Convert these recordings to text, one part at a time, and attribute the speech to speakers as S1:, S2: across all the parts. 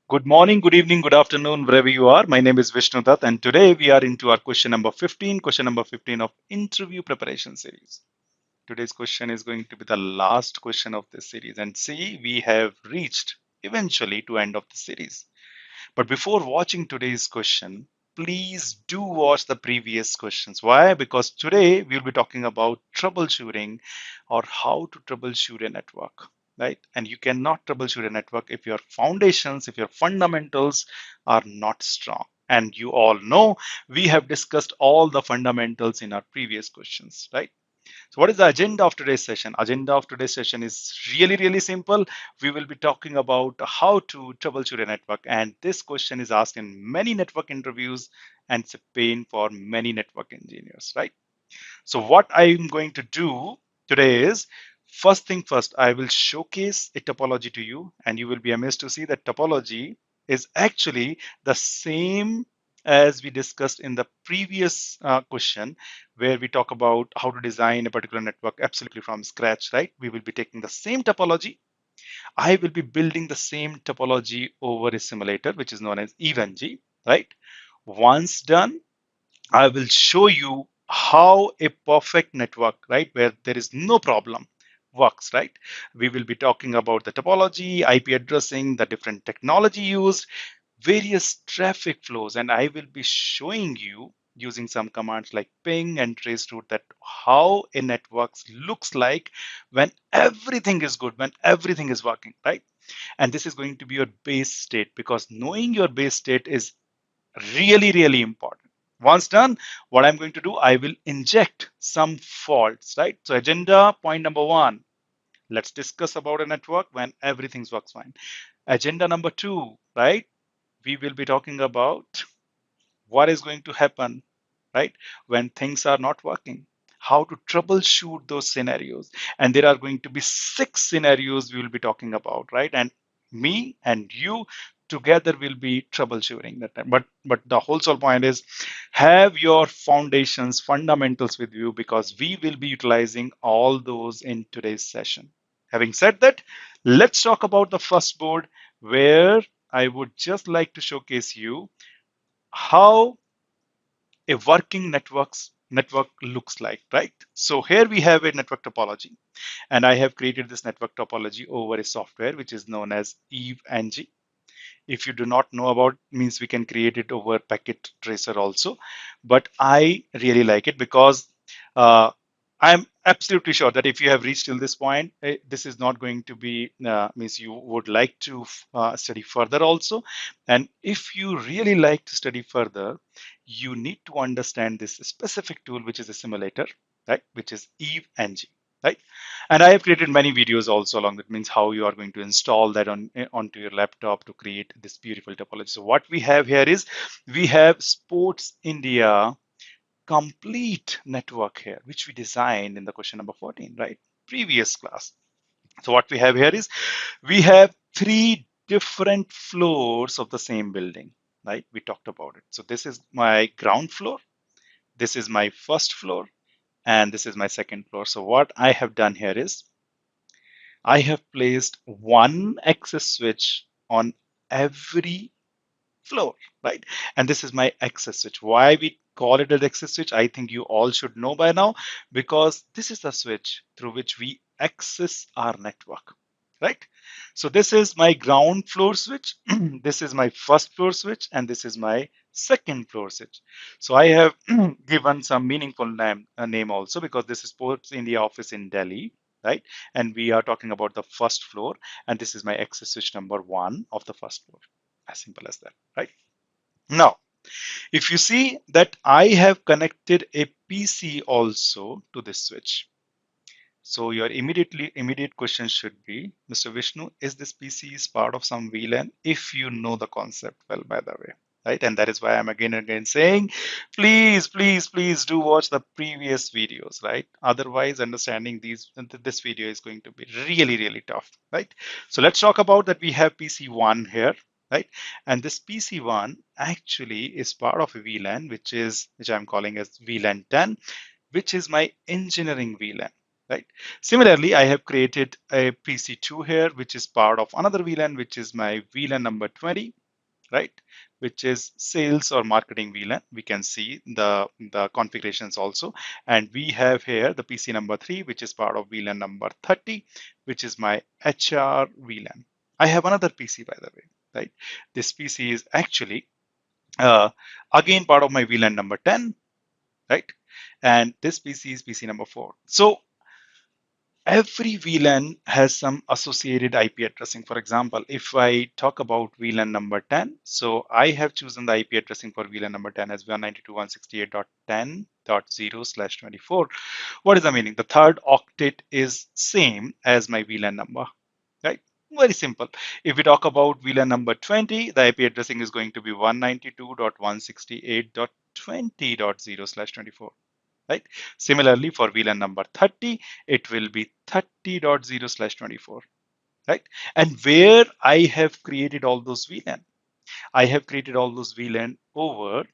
S1: Good morning, good evening, good afternoon, wherever you are. My name is Vishnu Dutt, and today we are into our question number 15 of interview preparation series. Today's question is going to be the last question of this series, and see, we have reached eventually to end of the series. But before watching today's question, please do watch the previous questions. Why? Because today we'll be talking about troubleshooting or how to troubleshoot a network, right? And you cannot troubleshoot a network if your foundations, if your fundamentals are not strong. And you all know we have discussed all the fundamentals in our previous questions, right? So what is the agenda of today's session? Agenda of today's session is really simple. We will be talking about how to troubleshoot a network. And this question is asked in many network interviews and it's a pain for many network engineers, right? So what I'm going to do today is first thing first, I will showcase a topology to you and you will be amazed to see that topology is actually the same as we discussed in the previous question where we talk about how to design a particular network absolutely from scratch, right? We will be taking the same topology. I will be building the same topology over a simulator, which is known as EVANG, right? Once done, I will show you how a perfect network, right, where there is no problem works, right? We will be talking about the topology, IP addressing, the different technology used, various traffic flows, and I will be showing you using some commands like ping and traceroute that how a network looks like when everything is good, when everything is working, right? And this is going to be your base state because knowing your base state is really important. Once done, what I'm going to do, I will inject some faults, right? So agenda point number one, let's discuss about a network when everything works fine. Agenda number two, right? We will be talking about what is going to happen, right? When things are not working, how to troubleshoot those scenarios. And there are going to be 6 scenarios we will be talking about, right? And me and you together will be troubleshooting that time. But the whole sole point is have your foundations, fundamentals with you because we will be utilizing all those in today's session. Having said that, let's talk about the first board where I would just like to showcase you how a working network looks like, right? So here we have a network topology, and I have created this network topology over a software which is known as EVE-NG. If you do not know about, means we can create it over packet tracer also, but I really like it because uh, I'm absolutely sure that if you have reached till this point, this is not going to be means you would like to study further also. And if you really like to study further, you need to understand this specific tool, which is a simulator, right? Which is EVE-NG, right? And I have created many videos also along that means how you are going to install that onto your laptop to create this beautiful topology. So what we have here is we have Sports India complete network here, which we designed in the question number 14, right? Previous class. So what we have here is we have 3 different floors of the same building, right? We talked about it. So this is my ground floor. This is my first floor and this is my second floor. So what I have done here is I have placed one access switch on every floor, right? And this is my access switch. Why we call it an access switch, I think you all should know by now, because this is the switch through which we access our network, right? So this is my ground floor switch, this is my first floor switch, and this is my second floor switch. So I have given some meaningful name also because this is Sports India office in Delhi, right? And we are talking about the first floor, and this is my access switch number 1 of the first floor. As simple as that, right? Now, if you see that I have connected a PC also to this switch. So your immediate question should be, Mr. Vishnu, is this PC is part of some VLAN? If you know the concept well, by the way, right? And that is why I'm again and again saying, please do watch the previous videos, right? Otherwise, understanding this video is going to be really tough, right? So let's talk about that. We have PC1 here, right? And this PC1 actually is part of a VLAN, which I'm calling as VLAN 10, which is my engineering VLAN. right? Similarly, I have created a PC2 here, which is part of another VLAN, which is my VLAN number 20, right? Which is sales or marketing VLAN. We can see the configurations also. And we have here the PC number 3, which is part of VLAN number 30, which is my HR VLAN. I have another PC, by the way, right? This PC is actually, uh, again, part of my VLAN number 10, right? And this PC is PC number 4. So every VLAN has some associated IP addressing. For example, if I talk about VLAN number 10, so I have chosen the IP addressing for VLAN number 10 as 192.168.10.0/24. What is the meaning? The third octet is same as my VLAN number, right? Very simple. If we talk about VLAN number 20, the IP addressing is going to be 192.168.20.0/24. Right? Similarly, for VLAN number 30, it will be 30.0/24, right? And where I have created all those VLAN, I have created all those VLAN over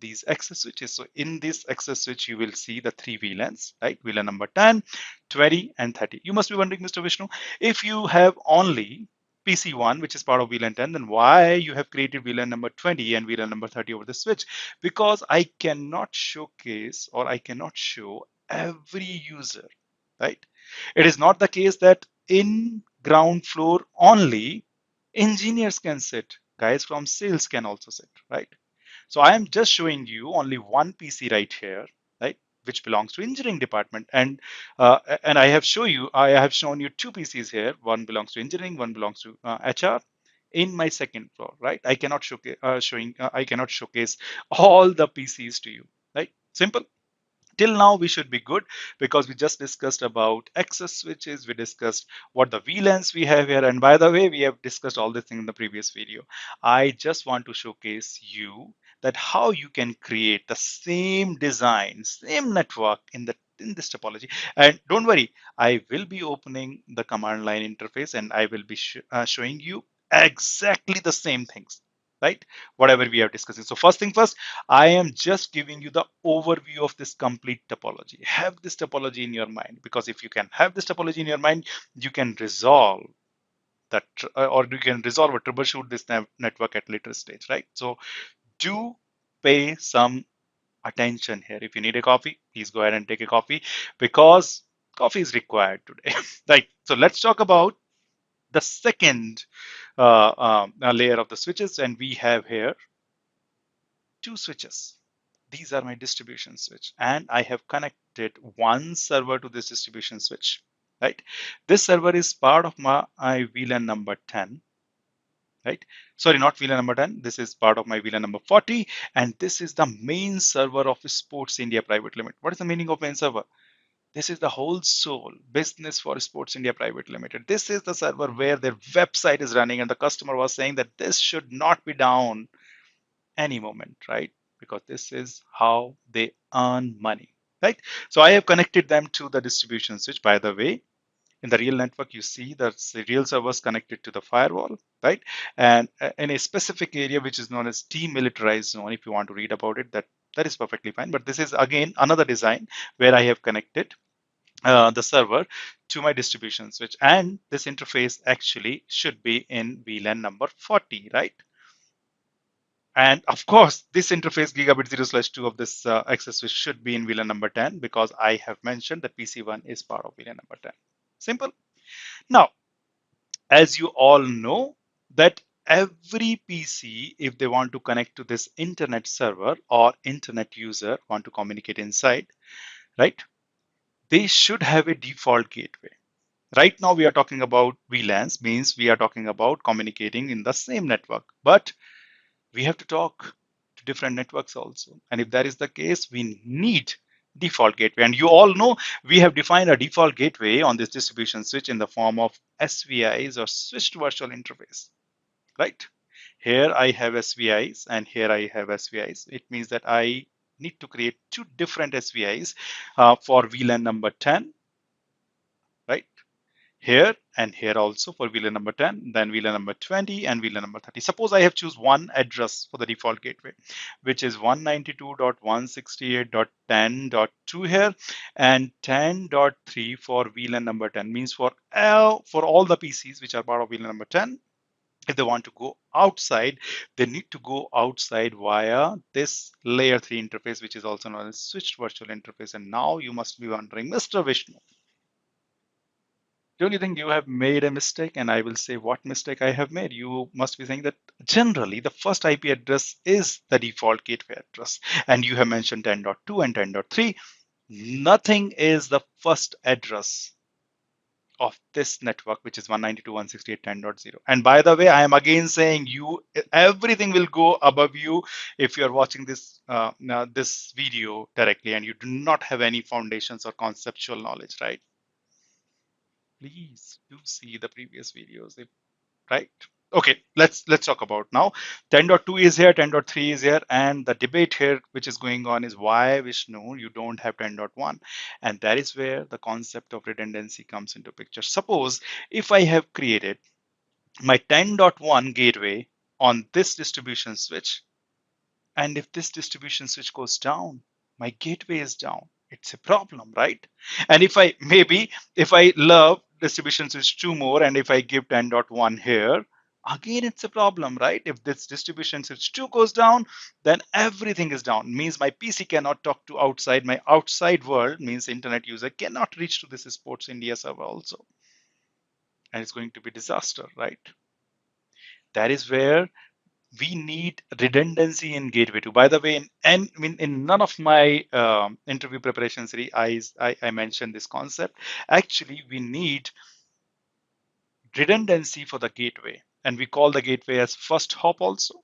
S1: these access switches. So in this access switch, you will see the 3 VLANs, right? VLAN number 10, 20, and 30. You must be wondering, Mr. Vishnu, if you have only PC1, which is part of VLAN 10, then why you have created VLAN number 20 and VLAN number 30 over the switch? Because I cannot showcase or I cannot show every user, right? It is not the case that in ground floor only engineers can sit. Guys from sales can also sit, right? So I am just showing you only one PC right here, right, which belongs to engineering department, and I have shown you two PCs here. One belongs to engineering, one belongs to HR. In my second floor, right? I cannot showcase all the PCs to you, right? Simple. Till now we should be good because we just discussed about access switches, we discussed what the VLANs we have here, and by the way, we have discussed all this thing in the previous video. I just want to showcase you that how you can create the same design, same network in this topology. And don't worry, I will be opening the command line interface and I will be showing you exactly the same things, right? Whatever we are discussing. So first thing first, I am just giving you the overview of this complete topology. Have this topology in your mind, because if you can have this topology in your mind, you can resolve that, or you can resolve or troubleshoot this network at later stage, right? So do pay some attention here. If you need a coffee, please go ahead and take a coffee, because coffee is required today, right? So let's talk about the second layer of the switches, and we have here two switches. These are my distribution switch, and I have connected one server to this distribution switch, right? This server is part of my VLAN number 10, right? Sorry, not VLAN number 10. This is part of my VLAN number 40, and this is the main server of Sports India Private Limited. What is the meaning of main server? This is the whole soul business for Sports India Private Limited. This is the server where their website is running, and the customer was saying that this should not be down any moment, right? Because this is how they earn money, right? So I have connected them to the distribution switch. By the way, in the real network, you see that the real servers connected to the firewall, right? And in a specific area, which is known as demilitarized zone, if you want to read about it, that is perfectly fine. But this is again another design where I have connected the server to my distribution switch, and this interface actually should be in VLAN number 40, right? And of course, this interface gigabit 0/2 of this access switch should be in VLAN number 10, because I have mentioned that PC1 is part of VLAN number 10. Simple. Now, as you all know, that every PC, if they want to connect to this internet server or internet user want to communicate inside, right, they should have a default gateway. Right now, we are talking about VLANs, means we are talking about communicating in the same network. But we have to talk to different networks also. And if that is the case, we need default gateway. And you all know we have defined a default gateway on this distribution switch in the form of SVIs, or switched virtual interface, right? Here I have SVIs and here I have SVIs. It means that I need to create two different SVIs for VLAN number 10, right? here and here also for VLAN number 10, then VLAN number 20 and VLAN number 30. Suppose I have choose one address for the default gateway, which is 192.168.10.2 here and 10.3 for VLAN number 10. Means for all the PCs which are part of VLAN number 10, if they want to go outside, they need to go outside via this layer 3 interface, which is also known as switched virtual interface. And now you must be wondering, Mr. Vishnu, don't you think you have made a mistake? And I will say what mistake I have made. You must be saying that generally the first IP address is the default gateway address. And you have mentioned 10.2 and 10.3. Nothing is the first address of this network, which is 192.168.10.0. And by the way, I am again saying everything will go above you if you are watching this this video directly and you do not have any foundations or conceptual knowledge, right? Please do see the previous videos, right? Okay, let's talk about now. 10.2 is here, 10.3 is here, and the debate here which is going on is why, Vishnu, you don't have 10.1. And that is where the concept of redundancy comes into picture. Suppose if I have created my 10.1 gateway on this distribution switch, and if this distribution switch goes down, my gateway is down. It's a problem, right? And if I love distribution switch 2 more, and if I give 10.1 here, again, it's a problem, right? If this distribution switch 2 goes down, then everything is down. Means my PC cannot talk to outside. My outside world means internet user cannot reach to this Sports India server also. And it's going to be disaster, right? That is where we need redundancy in gateway 2. By the way, in none of my interview preparation series, I mentioned this concept. Actually, we need redundancy for the gateway, and we call the gateway as first hop also.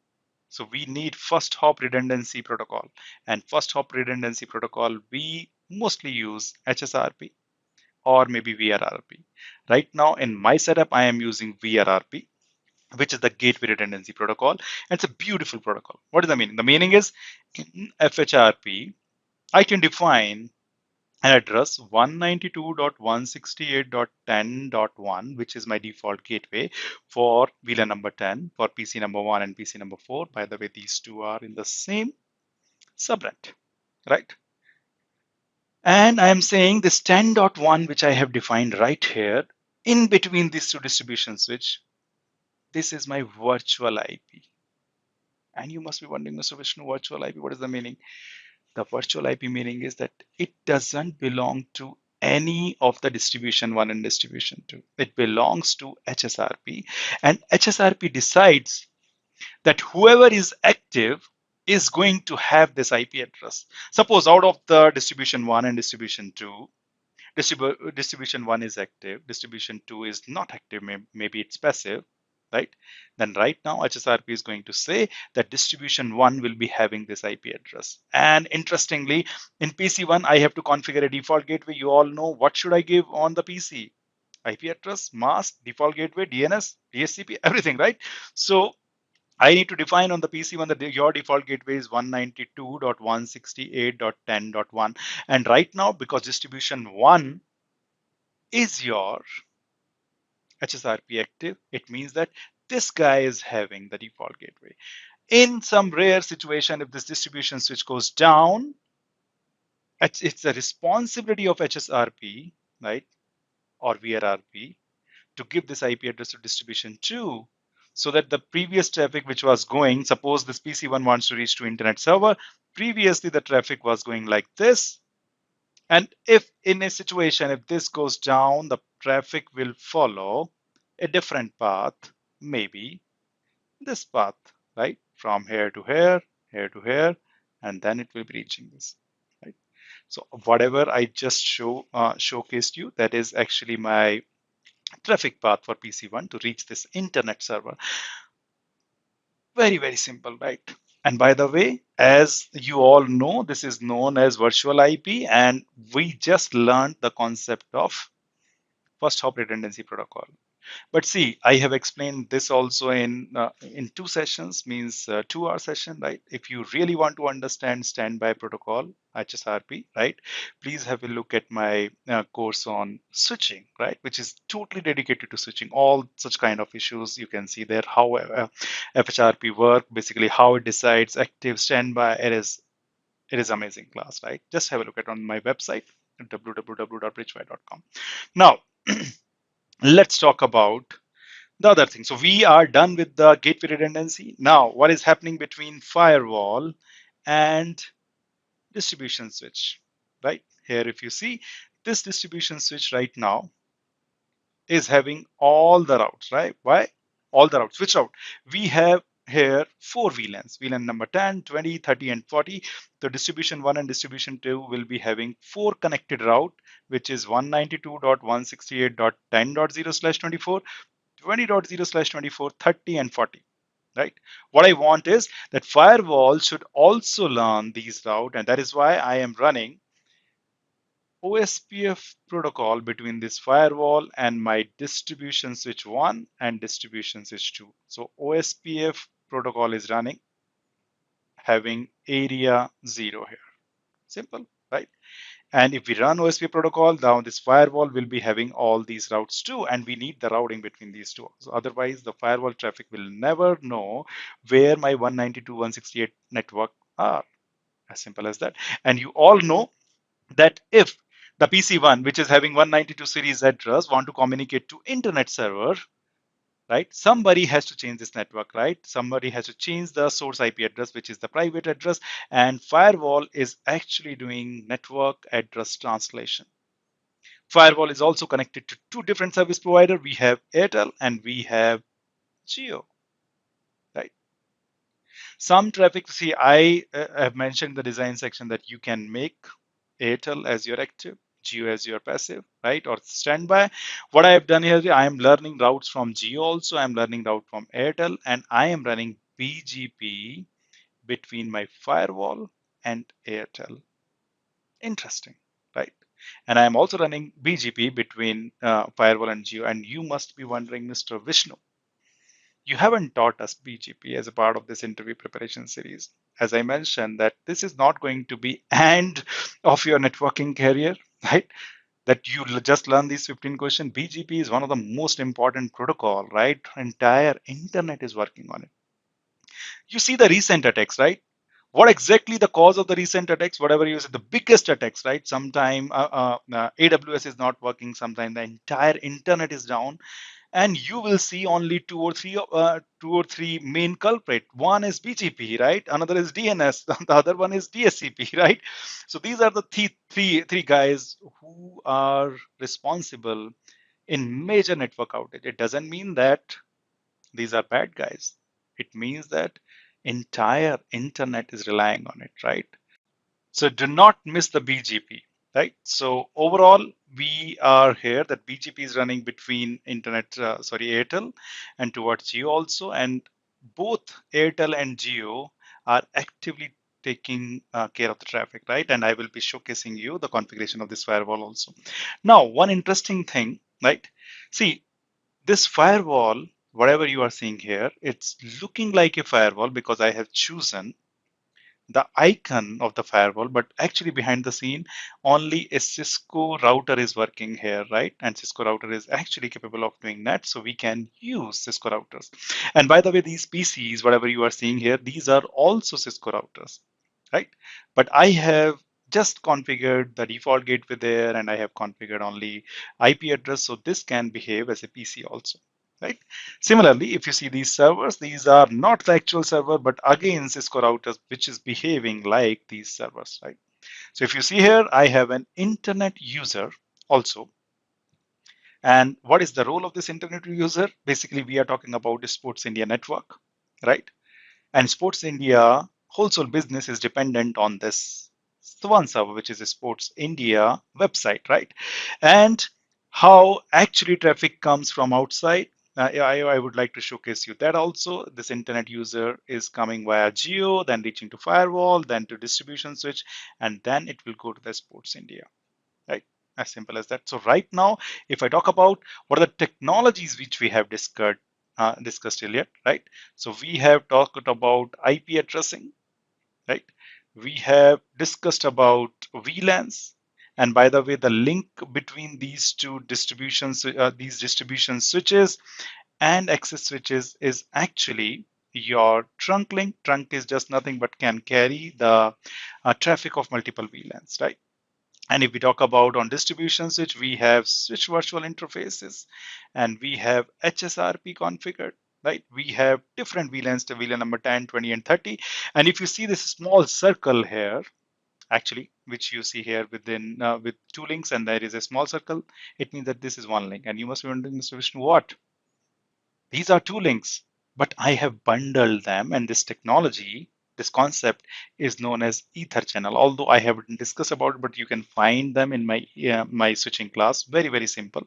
S1: So we need first hop redundancy protocol, and first hop redundancy protocol, we mostly use HSRP or maybe VRRP. Right now in my setup, I am using VRRP, which is the gateway redundancy protocol. And it's a beautiful protocol. What does that mean? The meaning is in FHRP, I can define an address 192.168.10.1, which is my default gateway for VLAN number 10, for PC number 1 and PC number 4. By the way, these two are in the same subnet, right? And I am saying this 10.1, which I have defined right here, in between these two distribution switch, this is my virtual IP. And you must be wondering, Mr. Vishnu, virtual IP, what is the meaning? The virtual IP meaning is that it doesn't belong to any of the distribution 1 and distribution 2. It belongs to HSRP. And HSRP decides that whoever is active is going to have this IP address. Suppose out of the distribution 1 and distribution 2, distribution 1 is active, distribution 2 is not active, maybe it's passive, right? Then right now HSRP is going to say that distribution 1 will be having this IP address. And interestingly, in PC1, I have to configure a default gateway. You all know what should I give on the PC? IP address, mask, default gateway, DNS, DHCP, everything, right? So I need to define on the PC1 that your default gateway is 192.168.10.1. And right now, because distribution 1 is your HSRP active, it means that this guy is having the default gateway. In some rare situation, if this distribution switch goes down, it's the responsibility of HSRP, right, or VRRP, to give this IP address to distribution 2, so that the previous traffic which was going, suppose this PC1 wants to reach to internet server, previously the traffic was going like this. And if in a situation, if this goes down, the traffic will follow a different path, maybe this path, right? From here to here, here to here, and then it will be reaching this, right? So whatever I just showcased you, that is actually my traffic path for PC1 to reach this internet server. Very, very simple, right? And by the way, as you all know, this is known as virtual IP, and we just learned the concept of first hop redundancy protocol. But see, I have explained this also in 2 sessions, means 2 hour session, right? If you really want to understand standby protocol, HSRP, right? Please have a look at my course on switching, right? Which is totally dedicated to switching, all such kind of issues. You can see there how FHRP work, basically how it decides active standby. It is amazing class, right? Just have a look at on my website www.bridgewhy.com. Now, let's talk about the other thing. So we are done with the gateway redundancy. Now, what is happening between firewall and distribution switch, right? Here, if you see this distribution switch right now is having all the routes, right? Why? All the routes. Which route? We have here 4 VLANs, VLAN number 10, 20, 30, and 40. The distribution 1 and distribution 2 will be having 4 connected route, which is 192.168.10.0/24, 20.0/24, 30, and 40. Right? What I want is that firewall should also learn these route, and that is why I am running OSPF protocol between this firewall and my distribution switch 1 and distribution switch 2. So OSPF protocol is running, having area 0 here. Simple, right? And if we run OSPF protocol, now this firewall will be having all these routes too, and we need the routing between these two. So otherwise, the firewall traffic will never know where my 192.168 network are. As simple as that. And you all know that if the PC1, which is having 192 series address, want to communicate to internet server, right? Somebody has to change this network, right? Somebody has to change the source IP address, which is the private address, and firewall is actually doing network address translation. Firewall is also connected to 2 different service providers. We have Airtel and we have Jio, right? Some traffic, see, I have mentioned the design section that you can make Airtel as your active, Geo as your passive, right? Or standby. What I have done here, I am learning routes from Geo also. I'm learning route from Airtel, and I am running BGP between my firewall and Airtel. Interesting, right? And I'm also running BGP between firewall and Geo. And you must be wondering, Mr. Vishnu, you haven't taught us BGP as a part of this interview preparation series. As I mentioned, that this is not going to be end of your networking career, right? That you just learn these 15 questions. BGP is one of the most important protocol, right? Entire internet is working on it. You see the recent attacks, right? What exactly the cause of the recent attacks? Whatever you say, the biggest attacks, right? Sometime AWS is not working. Sometime the entire internet is down, and you will see only two or three main culprit. One is BGP, right? Another is DNS. The other one is DSCP, right? So these are the three guys who are responsible in major network outage. It doesn't mean that these are bad guys. It means that entire internet is relying on it, right? So do not miss the BGP, right? So overall, we are here that BGP is running between Airtel and towards Geo also, and both Airtel and Geo are actively taking care of the traffic, right? And I will be showcasing you the configuration of this firewall also. Now, one interesting thing, right? See, this firewall, whatever you are seeing here, it's looking like a firewall because I have chosen the icon of the firewall, but actually behind the scene, only a Cisco router is working here, right? And Cisco router is actually capable of doing that, so we can use Cisco routers. And by the way, these PCs, whatever you are seeing here, these are also Cisco routers, right? But I have just configured the default gateway there, and I have configured only IP address, so this can behave as a PC also, right? Similarly, if you see these servers, these are not the actual server, but again Cisco routers, which is behaving like these servers, right? So if you see here, I have an internet user also. And what is the role of this internet user? Basically, we are talking about the Sports India network, right? And Sports India wholesale business is dependent on this one server, which is a Sports India website, right? And how actually traffic comes from outside. I would like to showcase you that also. This internet user is coming via Geo, then reaching to firewall, then to distribution switch, and then it will go to the Sports India, right? As simple as that. So right now, if I talk about what are the technologies which we have discussed earlier, right? So we have talked about IP addressing, right? We have discussed about VLANs. And by the way, the link between these two distributions, these distribution switches and access switches is actually your trunk link. Trunk is just nothing but can carry the traffic of multiple VLANs, right? And if we talk about on distribution switch, we have switch virtual interfaces and we have HSRP configured, right? We have different VLANs to VLAN number 10, 20, and 30. And if you see this small circle here, actually, which you see here with two links and there is a small circle, it means that this is one link. And you must be wondering, Mr. Vishnu, what? These are two links, but I have bundled them, and this technology, this concept is known as ether channel. Although I haven't discussed about it, but you can find them in my switching class. Very, very simple.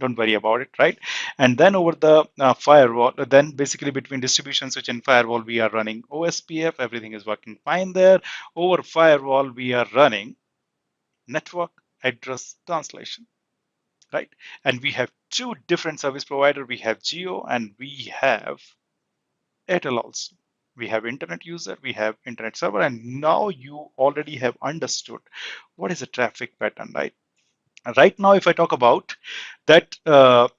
S1: Don't worry about it, right? And then over the firewall, then basically between distribution switch and firewall, we are running OSPF. Everything is working fine there. Over firewall, we are running network address translation, right? And we have two different service provider. We have Geo and we have Airtel also. We have internet user, we have internet server, and now you already have understood what is a traffic pattern, right? Right now, if I talk about that,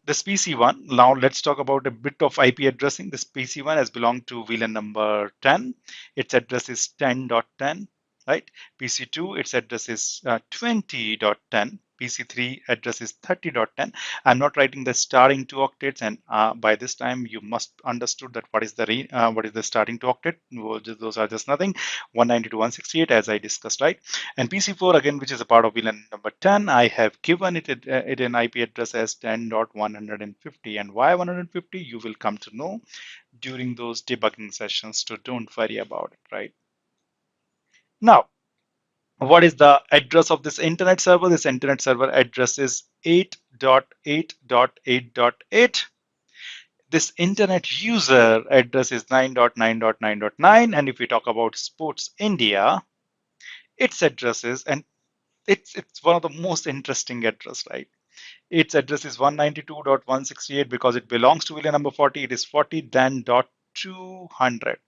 S1: this PC1, now let's talk about a bit of IP addressing. This PC1 has belonged to VLAN number 10. Its address is 10.10, right? PC2, its address is 20.10. PC3 address is 30.10. I'm not writing the starting two octets, and by this time you must understood that what is the starting two octet. Those are just nothing. 192.168 as I discussed, right? And PC4 again, which is a part of VLAN number 10, I have given it an IP address as 10.150. And why 150? You will come to know during those debugging sessions, so don't worry about it, right? Now, what is the address of this internet server? This internet server address is 8.8.8.8. This internet user address is 9.9.9.9. And if we talk about Sports India, its address is, and it's one of the most interesting address, right? Its address is 192.168 because it belongs to VLAN number 40. It is 40 then dot 200.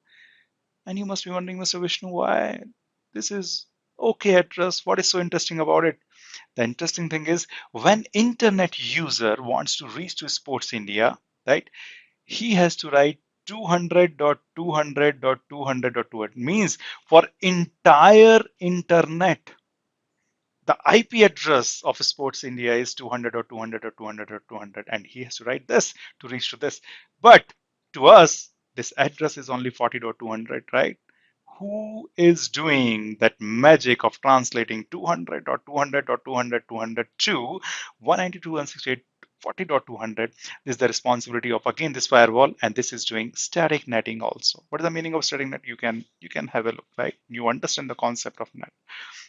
S1: And you must be wondering, Mr. Vishnu, why this is okay address? What is so interesting about it? The interesting thing is when internet user wants to reach to Sports India, right? He has to write 200.200.200.200 means for entire internet the IP address of Sports India is 200 or 200 or 200 or 200, and he has to write this to reach to this. But to us, this address is only 40.200, right? Who is doing that magic of translating 200 or 200 or 200, 200 to 192.168.40.200? This is the responsibility of again this firewall, and this is doing static netting also. What is the meaning of static net? You can have a look, right? You understand the concept of net.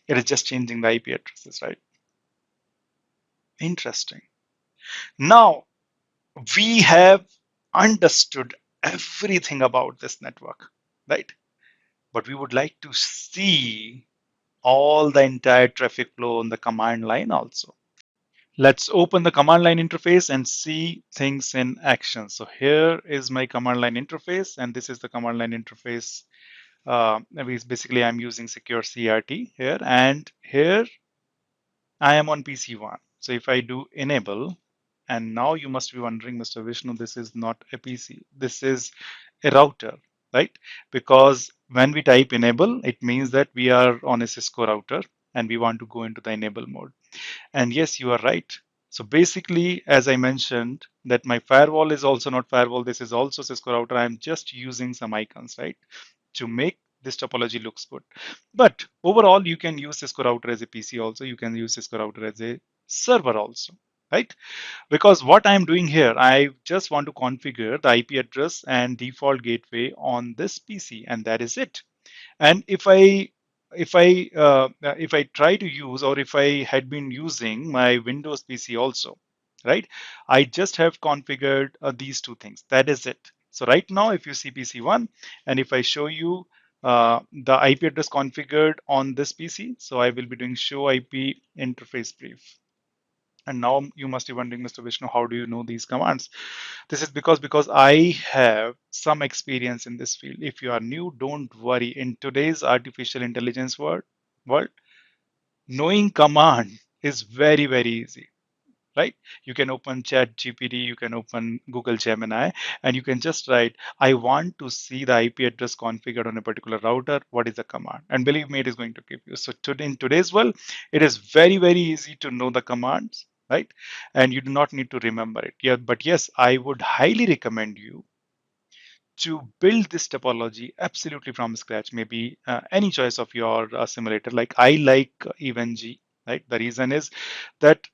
S1: It is just changing the IP addresses, right? Interesting. Now we have understood everything about this network, right? But we would like to see all the entire traffic flow on the command line also. Let's open the command line interface and see things in action. So here is my command line interface, and this is the command line interface. Basically, I'm using secure CRT here, and here I am on PC1. So if I do enable, and now you must be wondering, Mr. Vishnu, this is not a PC. This is a router, right? Because when we type enable, it means that we are on a Cisco router and we want to go into the enable mode. And yes, you are right. So basically, as I mentioned, that my firewall is also not firewall. This is also Cisco router. I'm just using some icons, right, to make this topology looks good. But overall, you can use Cisco router as a PC also. You can use Cisco router as a server also, right? Because what I'm doing here, I just want to configure the IP address and default gateway on this PC, and that is it. And if I try to use, or if I had been using my Windows PC also, right? I just have configured these two things. That is it. So right now, if you see PC1, and if I show you the IP address configured on this PC, so I will be doing show IP interface brief. And now you must be wondering, Mr. Vishnu, how do you know these commands? This is because I have some experience in this field. If you are new, don't worry. In today's artificial intelligence world, knowing command is very, very easy, right? You can open Chat GPT, you can open Google Gemini, and you can just write, I want to see the IP address configured on a particular router. What is the command? And believe me, it is going to give you. So today, in today's world, it is very, very easy to know the commands, right? And you do not need to remember it. Yeah, but yes, I would highly recommend you to build this topology absolutely from scratch. Maybe any choice of your simulator. Like I like EvenG, right? The reason is that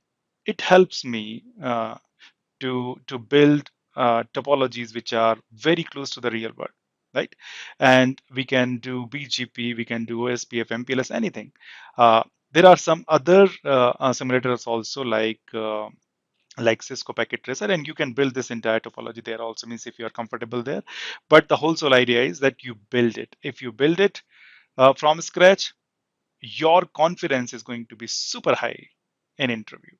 S1: it helps me to build topologies which are very close to the real world, right? And we can do BGP, we can do OSPF, MPLS, anything. There are some other simulators also like Cisco Packet Tracer, and you can build this entire topology there also, means if you are comfortable there. But the whole sole idea is that you build it. If you build it from scratch, your confidence is going to be super high in interview,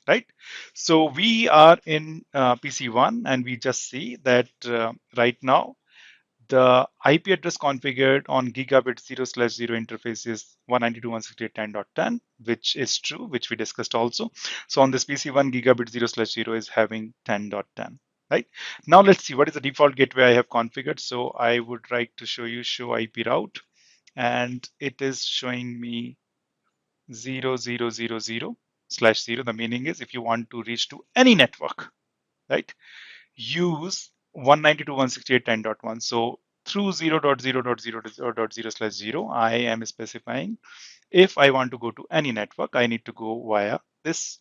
S1: right? So we are in PC1, and we just see that right now the IP address configured on gigabit 0/0 interface is 192.168.10, which is true, which we discussed also. So on this PC1, gigabit 0/0 is having 10.10, right? Now let's see what is the default gateway I have configured. So I would like to show you show IP route, and it is showing me 0000/0. The meaning is if you want to reach to any network, right, use 192.168.10.1. So through 0.0.0.0/0, I am specifying if I want to go to any network, I need to go via this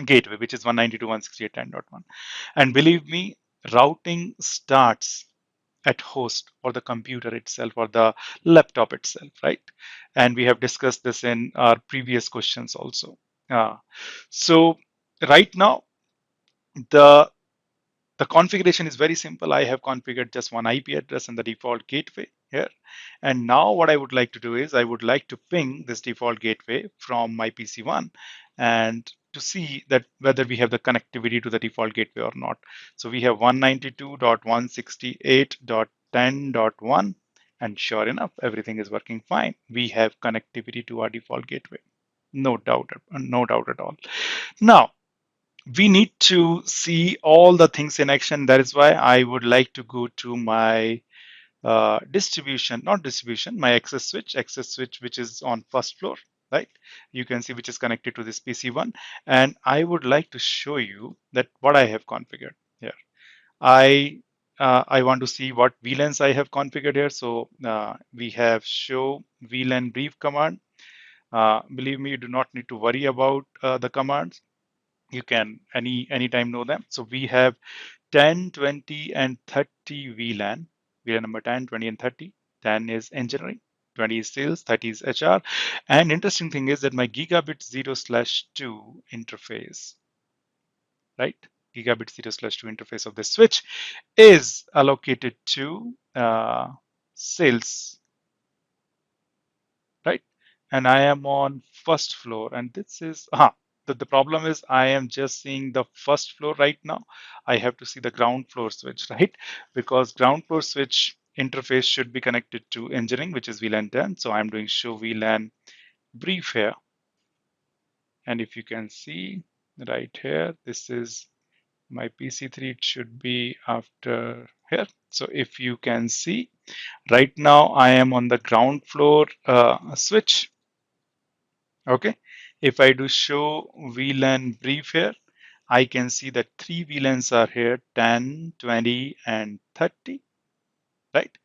S1: gateway, which is 192.168.10.1. And believe me, routing starts at host or the computer itself or the laptop itself, right? And we have discussed this in our previous questions also. So right now, the the configuration is very simple. I have configured just one IP address and the default gateway here. And now what I would like to do is I would like to ping this default gateway from my PC1 and to see that whether we have the connectivity to the default gateway or not. So we have 192.168.10.1, and sure enough, everything is working fine. We have connectivity to our default gateway. No doubt at all. Now, we need to see all the things in action. That is why I would like to go to my my access switch, which is on first floor, right? You can see which is connected to this PC1. And I would like to show you that what I have configured here. I want to see what VLANs I have configured here. So we have show VLAN brief command. Believe me, you do not need to worry about the commands. You can anytime know them. So we have 10, 20, and 30 VLAN number 10, 20, and 30. 10 is engineering, 20 is sales, 30 is HR. And interesting thing is that my gigabit 0/2 interface, right? Gigabit 0/2 interface of the switch is allocated to sales, right? And I am on first floor, and this is the problem is I am just seeing the first floor right now. I have to see the ground floor switch, right? Because ground floor switch interface should be connected to engineering, which is VLAN 10. So I'm doing show VLAN brief here. And if you can see right here, this is my PC3. It should be after here. So if you can see right now, I am on the ground floor switch. Okay, if I do show VLAN brief here, I can see that three VLANs are here, 10, 20, and 30, right?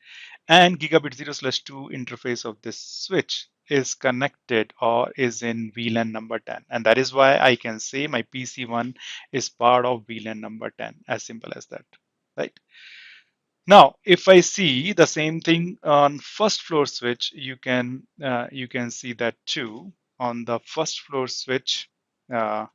S1: And gigabit 0/2 interface of this switch is connected or is in VLAN number 10. And that is why I can say my PC1 is part of VLAN number 10, as simple as that, right? Now, if I see the same thing on first floor switch, you can see that too. On the first floor switch, uh,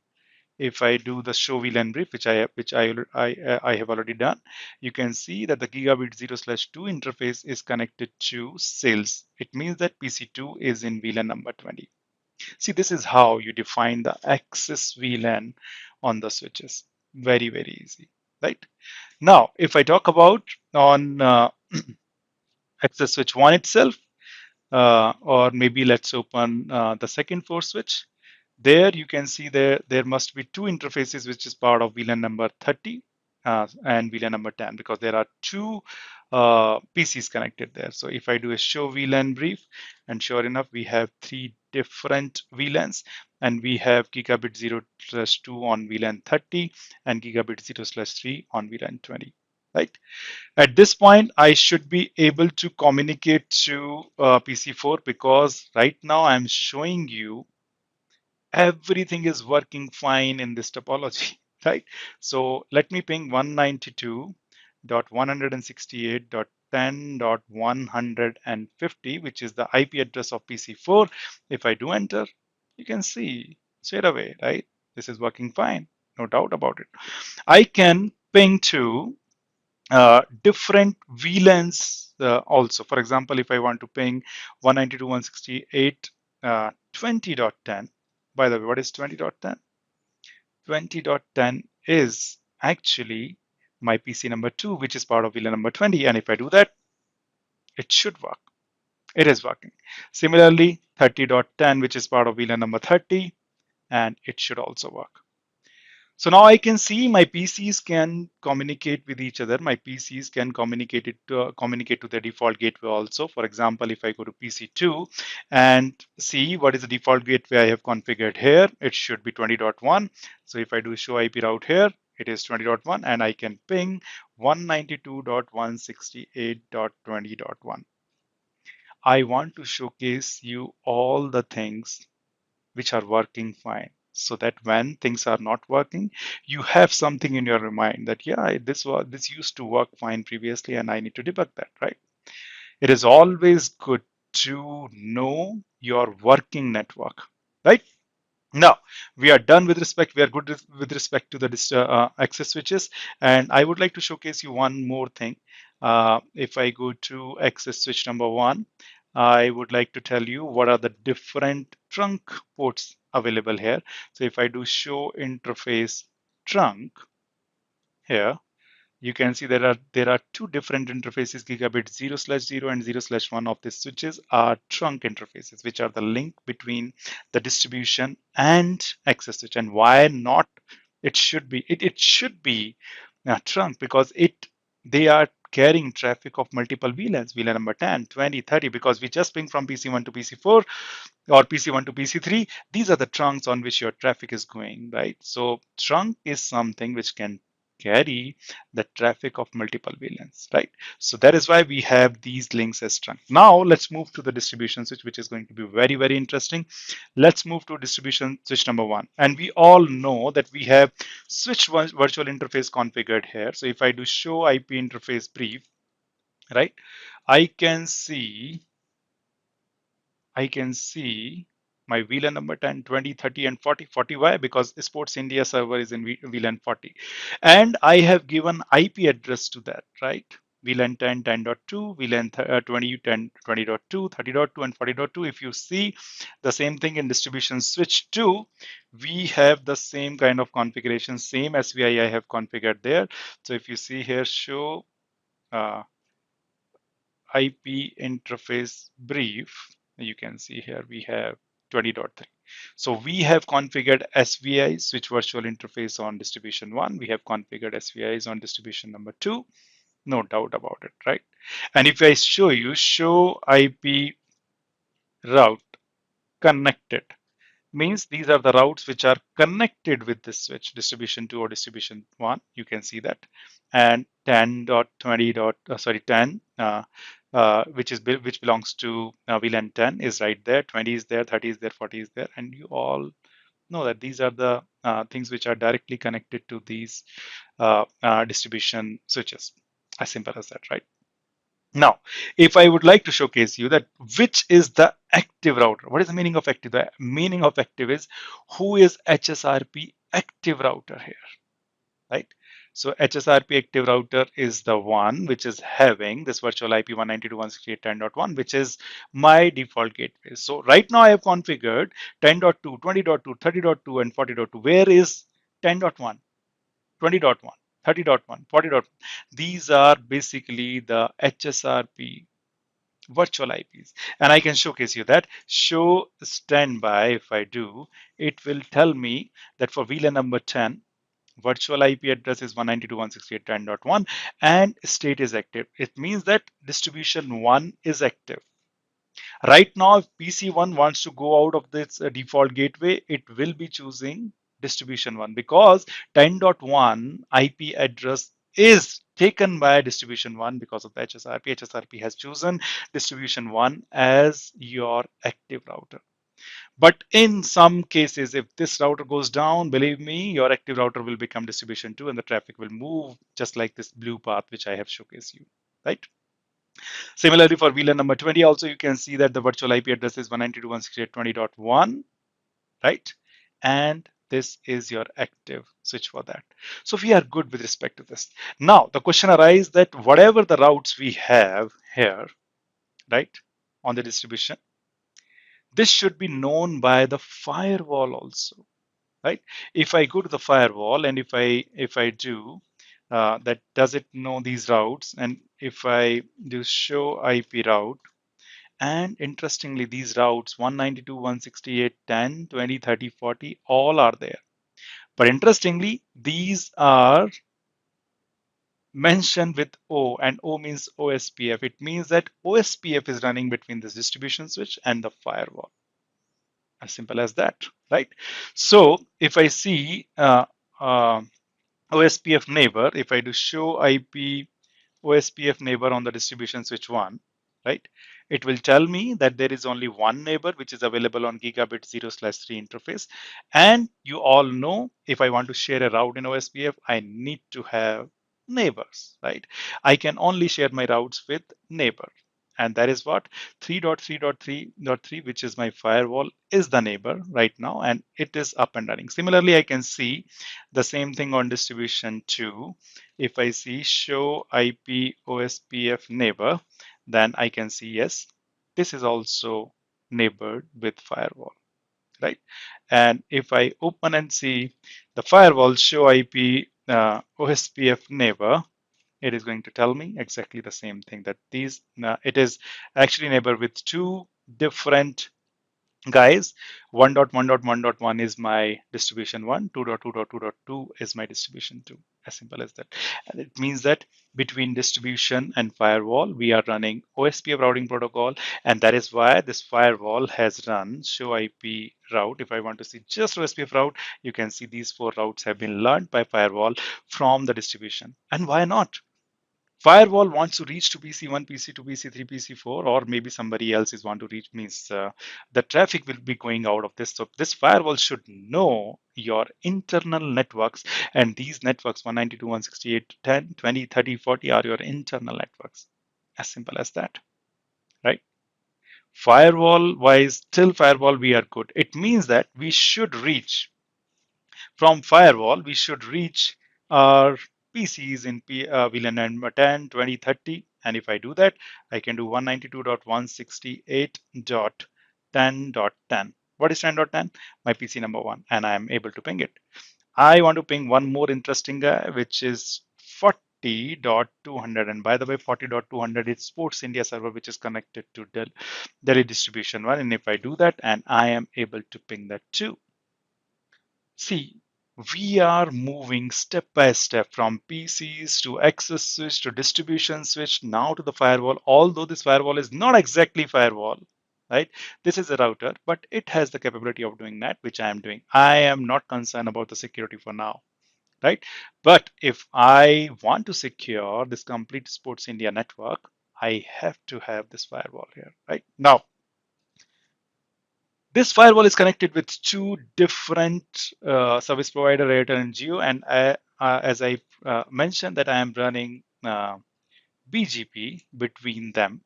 S1: if I do the show VLAN brief, which I have already done, you can see that the gigabit 0/2 interface is connected to sales. It means that PC2 is in VLAN number 20. See, this is how you define the access VLAN on the switches. Very, very easy, right? Now, if I talk about on access switch 1 itself, or maybe let's open the second floor switch. There you can see there must be two interfaces which is part of VLAN number 30 and VLAN number 10 because there are two PCs connected there. So if I do a show VLAN brief, and sure enough, we have three different VLANs, and we have gigabit 0/2 on VLAN 30 and gigabit 0/3 on VLAN 20, right? At this point, I should be able to communicate to PC4 because right now I'm showing you everything is working fine in this topology, right? So let me ping 192.168.10.150, which is the IP address of PC4. If I do enter, you can see straight away, right? This is working fine, no doubt about it. I can ping to different VLANs also. For example, if I want to ping 192.168 20.10, by the way, what is 20.10? 20.10 is actually my PC number 2, which is part of VLAN number 20. And if I do that, it should work. It is working. Similarly, 30.10, which is part of VLAN number 30, and it should also work. So now I can see my PCs can communicate with each other. My PCs can communicate to the default gateway also. For example, if I go to PC2 and see what is the default gateway I have configured here, it should be 20.1. So if I do show IP route here, it is 20.1, and I can ping 192.168.20.1. I want to showcase you all the things which are working fine, so that when things are not working, you have something in your mind that, yeah, this used to work fine previously and I need to debug that, right? It is always good to know your working network, right? Now we are done with respect. We are good with respect to the access switches, and I would like to showcase you one more thing. If I go to access switch number 1, I would like to tell you what are the different trunk ports available here. So if I do show interface trunk here, you can see there are two different interfaces, gigabit 0/0 and 0/1 of these switches are trunk interfaces, which are the link between the distribution and access switch. And why not? It should be a trunk because they are carrying traffic of multiple VLANs, VLAN number 10, 20, 30, because we just ping from PC1 to PC4 or PC1 to PC3. These are the trunks on which your traffic is going, right? So trunk is something which can carry the traffic of multiple VLANs, right? So that is why we have these links as trunk. Now let's move to the distribution switch, which is going to be very, very interesting. Let's move to distribution switch number 1. And we all know that we have switch virtual interface configured here. So if I do show IP interface brief, right, I can see my VLAN number 10, 20, 30, and 40. 40 why? Because Sports India server is in VLAN 40. And I have given IP address to that, right? VLAN 10, 10.2, VLAN 20, 10, 20.2, 30.2, and 40.2. If you see the same thing in distribution switch 2, we have the same kind of configuration, same SVI I have configured there. So if you see here, show uh, IP interface brief, you can see here we have 20.3. So we have configured SVI, switch virtual interface, on distribution 1. We have configured SVIs on distribution number 2. No doubt about it, right? And if I show you show IP route connected, means these are the routes which are connected with this switch, distribution 2 or distribution 1. You can see that. And 10.20. 10 which belongs to VLAN 10 is right there. 20 is there, 30 is there, 40 is there, and you all know that these are the things which are directly connected to these distribution switches. As simple as that, right? Now, if I would like to showcase you that which is the active router, what is the meaning of active? The meaning of active is who is HSRP active router here. right? So HSRP active router is the one which is having this virtual IP 192.168.10.1, which is my default gateway. So right now I have configured 10.2, 20.2, 30.2, and 40.2. Where is 10.1, 20.1, 30.1, 40.1? These are basically the HSRP virtual IPs. And I can showcase you that. Show standby, if I do, it will tell me that for VLAN number 10, virtual IP address is 192.168.10.1 and state is active. It means that distribution 1 is active. Right now, if PC1 wants to go out of this default gateway, it will be choosing distribution 1 because 10.1 IP address is taken by distribution 1 because of the HSRP. HSRP has chosen distribution 1 as your active router. But in some cases, if this router goes down, believe me, your active router will become distribution 2 and the traffic will move just like this blue path, which I have showcased you, right? Similarly, for VLAN number 20, also you can see that the virtual IP address is 192.168.20.1, right? And this is your active switch for that. So we are good with respect to this. Now, the question arises that whatever the routes we have here, right, on the distribution, this should be known by the firewall also, right? If I go to the firewall and if I do that, does it know these routes? And if I do show IP route, and interestingly, these routes 192, 168, 10, 20, 30, 40, all are there. But interestingly, these are mentioned with O, and O means OSPF. It means that OSPF is running between this distribution switch and the firewall. As simple as that, right? So if I see uh, OSPF neighbor, if I do show IP OSPF neighbor on the distribution switch 1, right? It will tell me that there is only one neighbor which is available on gigabit 0/3 interface. And you all know if I want to share a route in OSPF, I need to have neighbors, right? I can only share my routes with neighbor. And that is what 3.3.3.3, which is my firewall, is the neighbor right now, and it is up and running. Similarly, I can see the same thing on distribution 2. If I see show IP OSPF neighbor, then I can see, yes, this is also neighbored with firewall, right? And if I open and see the firewall show IP OSPF neighbor, it is going to tell me exactly the same thing, that these it is actually neighbor with two different guys. 1.1.1.1 is my distribution 1, 2.2.2.2 is my distribution 2. As simple as that. And it means that between distribution and firewall, we are running OSPF routing protocol, and that is why this firewall has run show IP route. If I want to see just OSPF route, you can see these four routes have been learned by firewall from the distribution. And why not? Firewall wants to reach to PC1, PC2, PC3, PC4, or maybe somebody else is want to reach, means the traffic will be going out of this. So this firewall should know your internal networks, and these networks 192, 168, 10, 20, 30, 40 are your internal networks. As simple as that, right? Firewall wise, till firewall we are good. It means that we should reach from firewall, we should reach our PCs in VLAN number 10, 20, 30. And if I do that, I can do 192.168.10.10. What is 10.10? My PC number 1, and I am able to ping it. I want to ping one more interesting guy, which is 40.200. And by the way, 40.200 is Sports India server, which is connected to Delhi distribution 1. And if I do that, and I am able to ping that too. See, we are moving step by step from PCs to access switch to distribution switch, now to the firewall. Although this firewall is not exactly firewall, right? This is a router, but it has the capability of doing that, which I am doing. I am not concerned about the security for now, right? But if I want to secure this complete Sports India network, I have to have this firewall here, right? Now, this firewall is connected with two different service provider, Airtel and Jio, and as I mentioned that I am running BGP between them,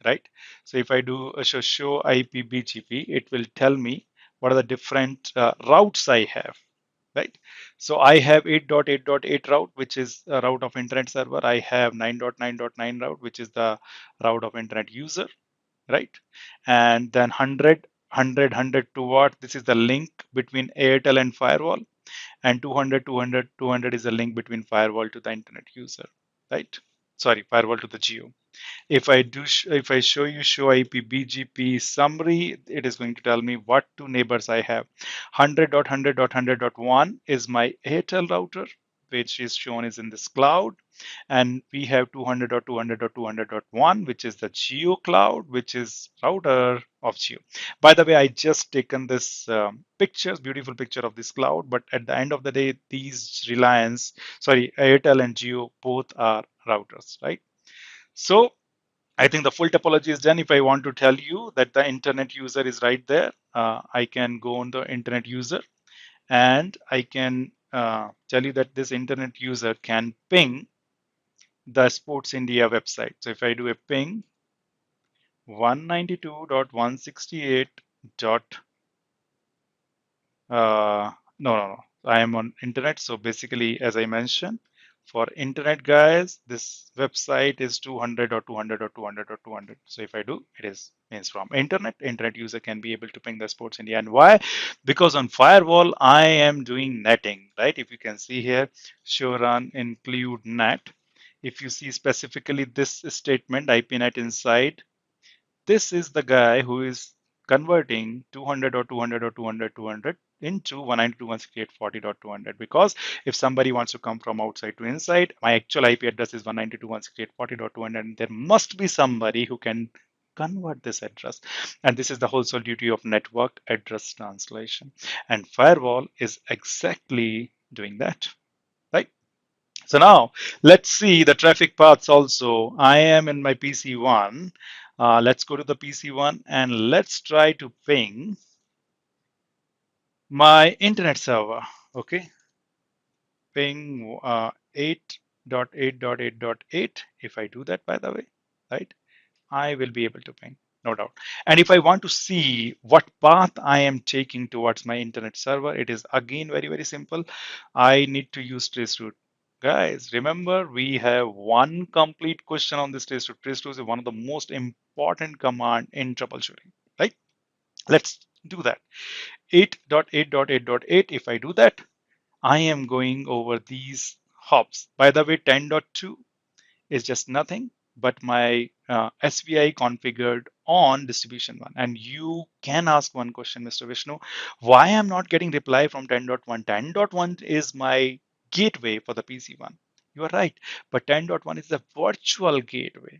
S1: right? So if I do a show IP BGP, it will tell me what are the different routes I have, right? So I have 8.8.8 route, which is a route of internet server. I have 9.9.9 route, which is the route of internet user, right? And then 100 to what? This is the link between Airtel and firewall, and 200 is a link between firewall to the internet user, right? Sorry, firewall to the geo. If I show you show IP BGP summary, it is going to tell me what two neighbors I have. 100.100.100.1 is my Airtel router, which is shown is in this cloud. And we have 200.200.200.1, which is the Geo cloud, which is router of Geo. By the way, I just taken this beautiful picture of this cloud, but at the end of the day, these Airtel and Geo both are routers, right? So I think the full topology is done. If I want to tell you that the internet user is right there, I can go on the internet user and I can tell you that this internet user can ping the Sports India website. So if I do a ping 192.168. No, no, no. I am on internet. So basically, as I mentioned, for internet guys, this website is 200 or 200 or 200 or 200. So if I do, it is means from internet. Internet user can be able to ping the Sports India. And why? Because on firewall, I am doing netting, right? If you can see here, show run include net. If you see specifically this statement, IP net inside, this is the guy who is converting 200 or 200 or 200 200 into 192.168.40.200, because if somebody wants to come from outside to inside, my actual IP address is 192.168.40.200, and there must be somebody who can convert this address. And this is the whole sole duty of network address translation. And firewall is exactly doing that, right? So now let's see the traffic paths also. I am in my PC1. Let's go to the PC1 and let's try to ping my internet server. Okay, ping 8.8.8.8. If I do that, by the way, right, I will be able to ping, no doubt. And if I want to see what path I am taking towards my internet server, it is again very, very simple. I need to use traceroute. Guys, remember we have one complete question on this traceroute. Traceroute is one of the most important command in troubleshooting, right? Let's do that. 8.8.8.8. If I do that, I am going over these hops. By the way, 10.2 is just nothing but my SVI configured on distribution one. And you can ask one question, Mr. Vishnu, why I'm not getting reply from 10.1? 10.1 is my gateway for the PC1. You are right, but 10.1 is the virtual gateway.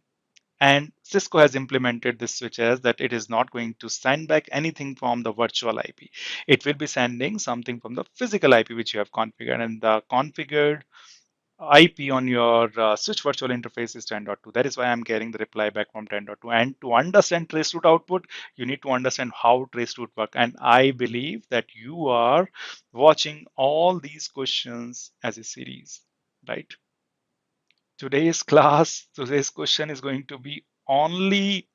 S1: And Cisco has implemented this switch as that it is not going to send back anything from the virtual IP. It will be sending something from the physical IP which you have configured, and the configured IP on your switch virtual interface is 10.2. That is why I'm getting the reply back from 10.2. And to understand traceroute output, you need to understand how traceroute work. And I believe that you are watching all these questions as a series, right? Today's question is going to be only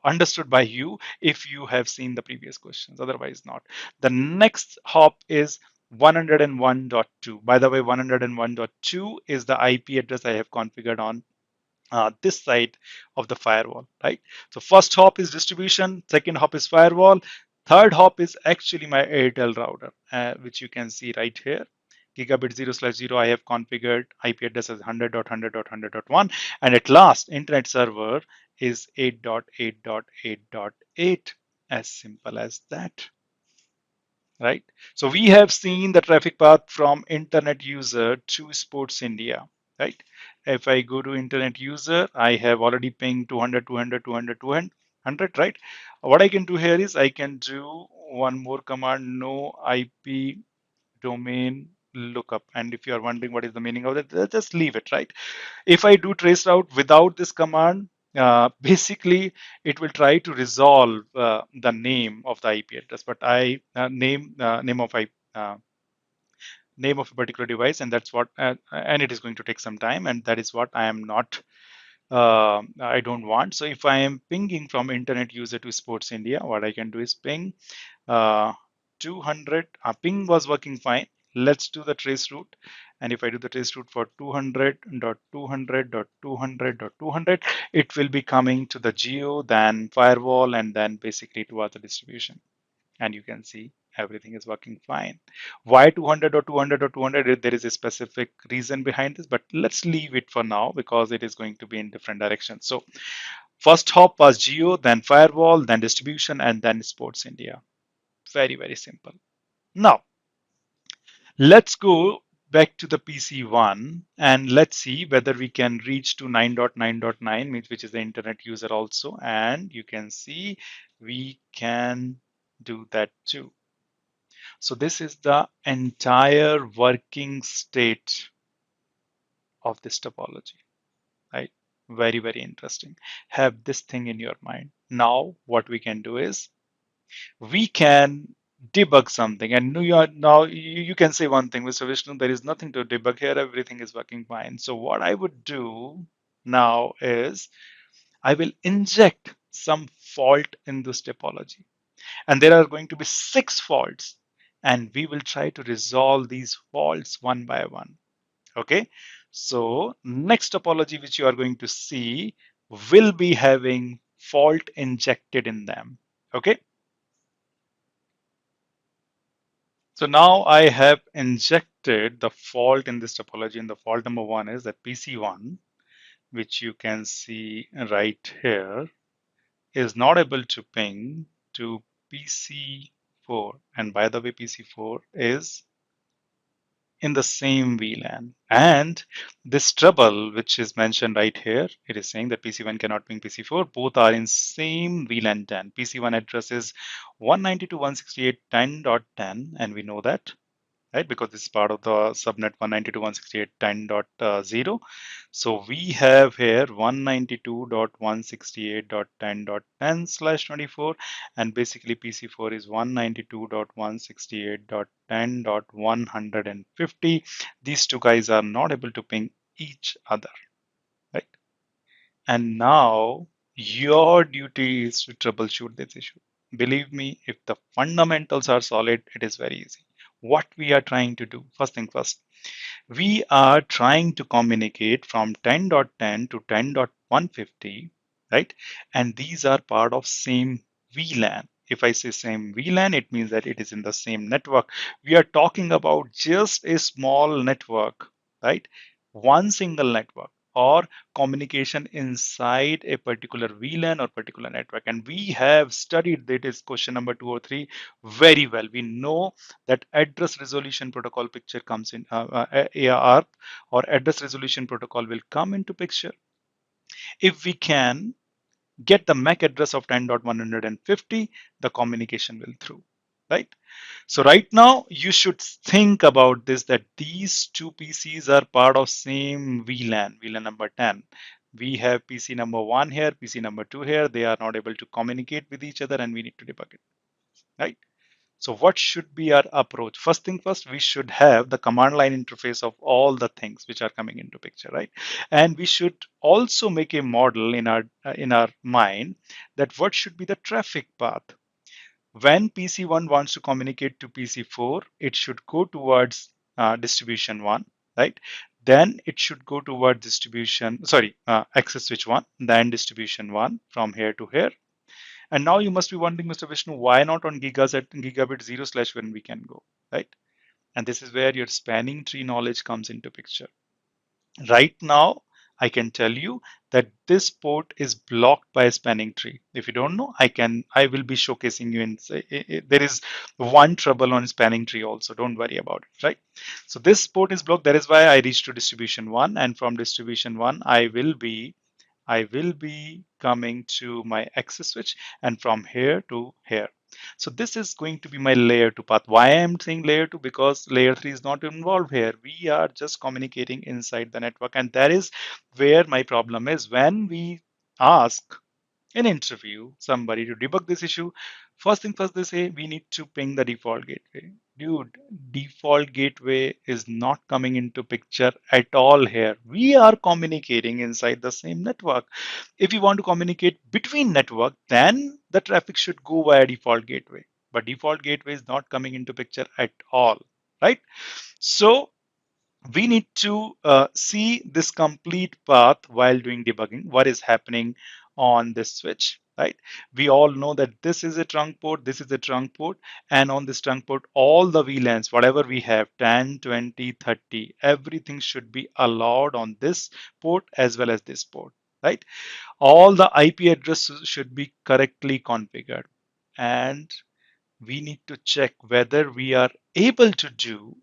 S1: understood by you if you have seen the previous questions, otherwise not. The next hop is 101.2. By the way, 101.2 is the IP address I have configured on this side of the firewall, right? So first hop is distribution, second hop is firewall, third hop is actually my Airtel router, which you can see right here. Gigabit 0/0, I have configured IP address as 100.100.100.1, and at last, internet server is 8.8.8.8, as simple as that, right? So we have seen the traffic path from internet user to Sports India, right? If I go to internet user, I have already pinged 200, 200, 200, 200, right? What I can do here is I can do one more command, no IP domain lookup. And if you are wondering what is the meaning of that, just leave it, right? If I do trace route without this command, basically it will try to resolve the name of the IP address, but I name of a particular device, and that's what, and it is going to take some time, and that is what I am not, I don't want. So if I am pinging from internet user to Sports India, what I can do is ping 200. Ping was working fine. Let's do the trace route. And if I do the trace route for 200.200.200.200, it will be coming to the geo, then firewall, and then basically towards the distribution. And you can see everything is working fine. Why 200 or 200 or 200? There is a specific reason behind this, but let's leave it for now because it is going to be in different directions. So first hop was geo, then firewall, then distribution, and then sports India. Very, very simple. Now, let's go back to the PC1 and let's see whether we can reach to 9.9.9, which is the internet user also. And you can see we can do that too. So this is the entire working state of this topology, right? Very, very interesting. Have this thing in your mind. Now, what we can do is we can debug something. And now you can say one thing, Mr. Vishnu, there is nothing to debug here. Everything is working fine. So what I would do now is I will inject some fault in this topology. And there are going to be 6 faults. And we will try to resolve these faults one by one. Okay. So next topology which you are going to see will be having fault injected in them. Okay. So now I have injected the fault in this topology, and the fault number 1 is that PC1, which you can see right here, is not able to ping to PC4. And by the way, PC4 is in the same VLAN. And this trouble, which is mentioned right here, it is saying that PC1 cannot ping PC4. Both are in same VLAN 10. PC1 address is 192.168.10.10, and we know that, right? Because this is part of the subnet 192.168.10.0. So we have here 192.168.10.10/24, and basically PC4 is 192.168.10.150. These two guys are not able to ping each other, right? And now your duty is to troubleshoot this issue. Believe me, if the fundamentals are solid, it is very easy. What we are trying to do, first thing first, we are trying to communicate from 10.10 to 10.150, right? And these are part of same VLAN. If I say same VLAN, it means that it is in the same network. We are talking about just a small network, right? One single network or communication inside a particular VLAN or particular network. And we have studied that is question number 2 or 3 very well. We know that address resolution protocol picture comes in, ARP or address resolution protocol will come into picture if we can get the MAC address of 10.150, the communication will through, right? So right now you should think about this, that these two PCs are part of same VLAN, VLAN number 10. We have PC number 1 here, PC number 2 here. They are not able to communicate with each other and we need to debug it, right? So what should be our approach? First thing first, we should have the command line interface of all the things which are coming into picture, right? And we should also make a model in our mind that what should be the traffic path. When PC1 wants to communicate to PC4, it should go towards distribution 1, right? Then it should go toward access switch 1, then distribution 1 from here to here. And now you must be wondering, Mr. Vishnu, why not on gigabit 0/ when we can go, right? And this is where your spanning tree knowledge comes into picture. Right now, I can tell you that this port is blocked by a spanning tree. If you don't know, I will be showcasing you in, there is one trouble on spanning tree also. Don't worry about it, right? So this port is blocked. That is why I reached to distribution 1, and from distribution 1, I will be coming to my access switch and from here to here. So this is going to be my layer 2 path. Why I'm saying layer 2? Because layer 3 is not involved here. We are just communicating inside the network. And that is where my problem is. When we ask in interview somebody to debug this issue, first thing first, they say we need to ping the default gateway. Dude, default gateway is not coming into picture at all here. We are communicating inside the same network. If you want to communicate between network, then the traffic should go via default gateway. But default gateway is not coming into picture at all. right? So we need to see this complete path while doing debugging. What is happening on this switch, right? We all know that this is a trunk port, this is a trunk port, and on this trunk port, all the VLANs, whatever we have, 10, 20, 30, everything should be allowed on this port as well as this port, right? All the IP addresses should be correctly configured. And we need to check whether we are able to do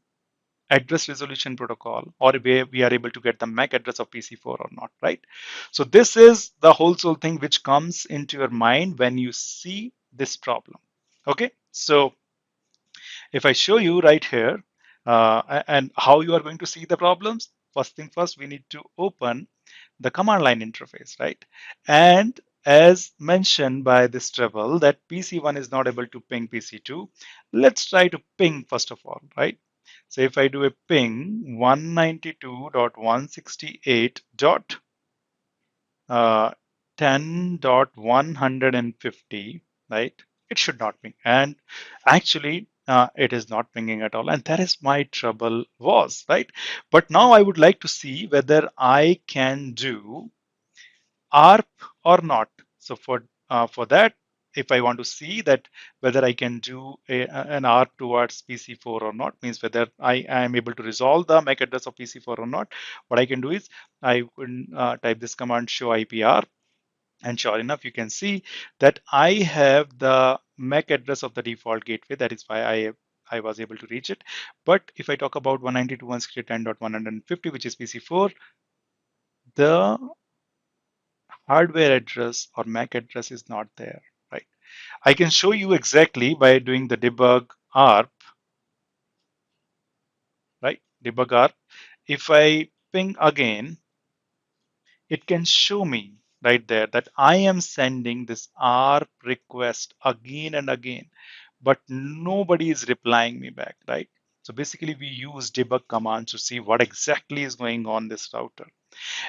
S1: address resolution protocol or where we are able to get the MAC address of PC4 or not, right? So this is the whole soul thing which comes into your mind when you see this problem. Okay, so if I show you right here and how you are going to see the problems, first thing first, we need to open the command line interface, right? And as mentioned by this trouble that PC1 is not able to ping PC2, let's try to ping first of all, right? So if I do a ping 192.168.10.150, right? It should not ping. And actually, it is not pinging at all. And that is my trouble was, right? But now I would like to see whether I can do ARP or not. So for that, if I want to see that whether I can do an ARP towards PC4 or not, means whether I am able to resolve the MAC address of PC4 or not, what I can do is I can type this command show IPR, and sure enough, you can see that I have the MAC address of the default gateway. That is why I was able to reach it. But if I talk about 192.168.10.150, which is PC4, the hardware address or MAC address is not there, right? I can show you exactly by doing the debug ARP, right? Debug ARP. If I ping again, it can show me right there that I am sending this ARP request again and again, but nobody is replying me back, right? So basically we use debug command to see what exactly is going on this router.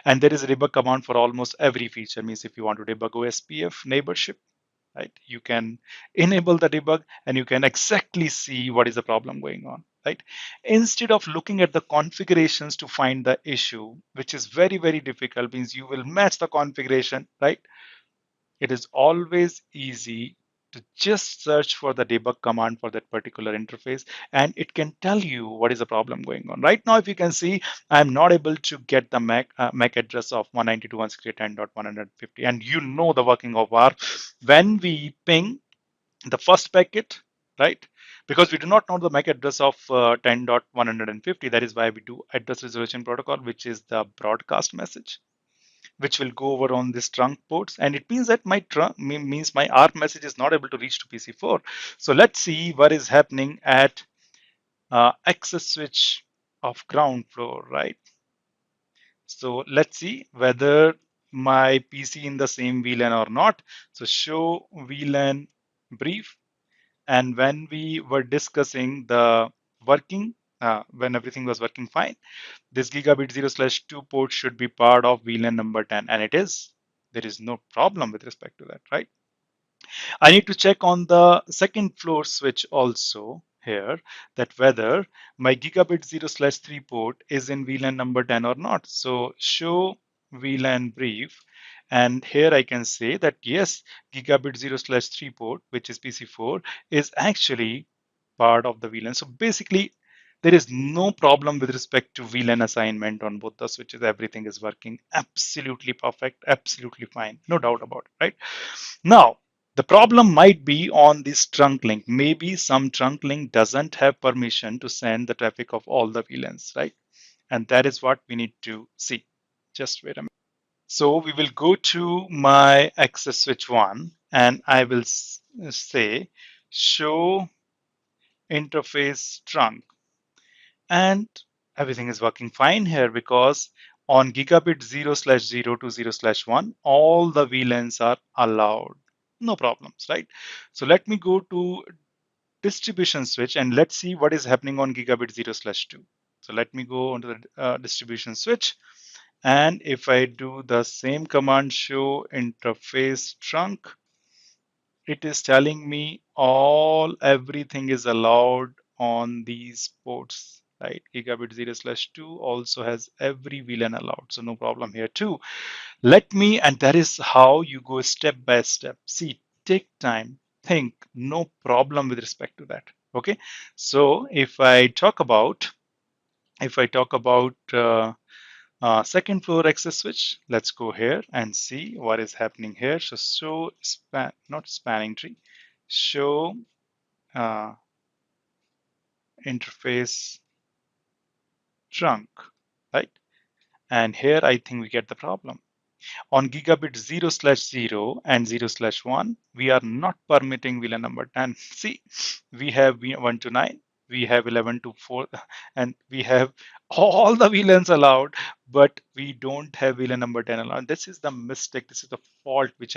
S1: And there is a debug command for almost every feature. Means if you want to debug OSPF neighborship, right? You can enable the debug and you can exactly see what is the problem going on, right? Instead of looking at the configurations to find the issue, which is very, very difficult, means you will match the configuration, right? It is always easy to just search for the debug command for that particular interface and it can tell you what is the problem going on. Right now, if you can see, I'm not able to get the MAC address of 192.168.10.150, and you know the working of ARP. When we ping the first packet, right? Because we do not know the MAC address of 10.150, that is why we do address resolution protocol, which is the broadcast message which will go over on this trunk ports, and it means that my trunk means my ARP message is not able to reach to PC4. So let's see what is happening at access switch of ground floor, right? So let's see whether my PC in the same VLAN or not. So show VLAN brief, and when we were discussing the working, when everything was working fine, this gigabit 0/2 port should be part of VLAN number 10, and it is. There is no problem with respect to that, right? I need to check on the second floor switch also here that whether my gigabit 0/3 port is in VLAN number 10 or not. So show VLAN brief. And here I can say that yes, gigabit 0/3 port, which is PC4, is actually part of the VLAN. So basically, there is no problem with respect to VLAN assignment on both the switches. Everything is working absolutely perfect, absolutely fine, no doubt about it, right? Now, the problem might be on this trunk link. Maybe some trunk link doesn't have permission to send the traffic of all the VLANs, right? And that is what we need to see. Just wait a minute. So we will go to my access switch one and I will say show interface trunk, and everything is working fine here because on gigabit 0/0 to 0/1, all the VLANs are allowed. No problems, right? So let me go to distribution switch and let's see what is happening on gigabit 0/2. So let me go onto the distribution switch. And if I do the same command show interface trunk, it is telling me everything is allowed on these ports, right? Gigabit 0/2 also has every VLAN allowed, so no problem here too. Let me, and that is how you go step by step. See, take time, think, no problem with respect to that. Okay, so if I talk about second floor access switch, let's go here and see what is happening here. So show span, not spanning tree, show uh, interface trunk, right? And here I think we get the problem. On gigabit 0/0 and 0/1, we are not permitting VLAN number 10. See, we have 1 to 9, we have 11 to 4, and we have all the VLANs allowed, but we don't have VLAN number 10 allowed. This is the mistake. This is the fault which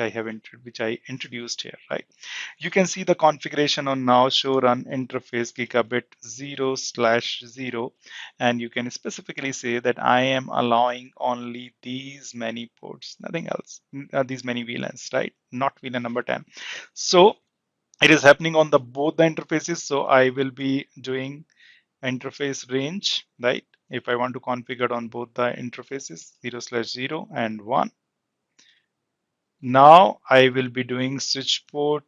S1: which I introduced here, right? You can see the configuration on now show run interface gigabit 0/0, and you can specifically say that I am allowing only these many ports, nothing else, these many VLANs, right? Not VLAN number 10. So it is happening on the both the interfaces. So I will be doing interface range, right? If I want to configure on both the interfaces 0/0 and 1. Now I will be doing switch port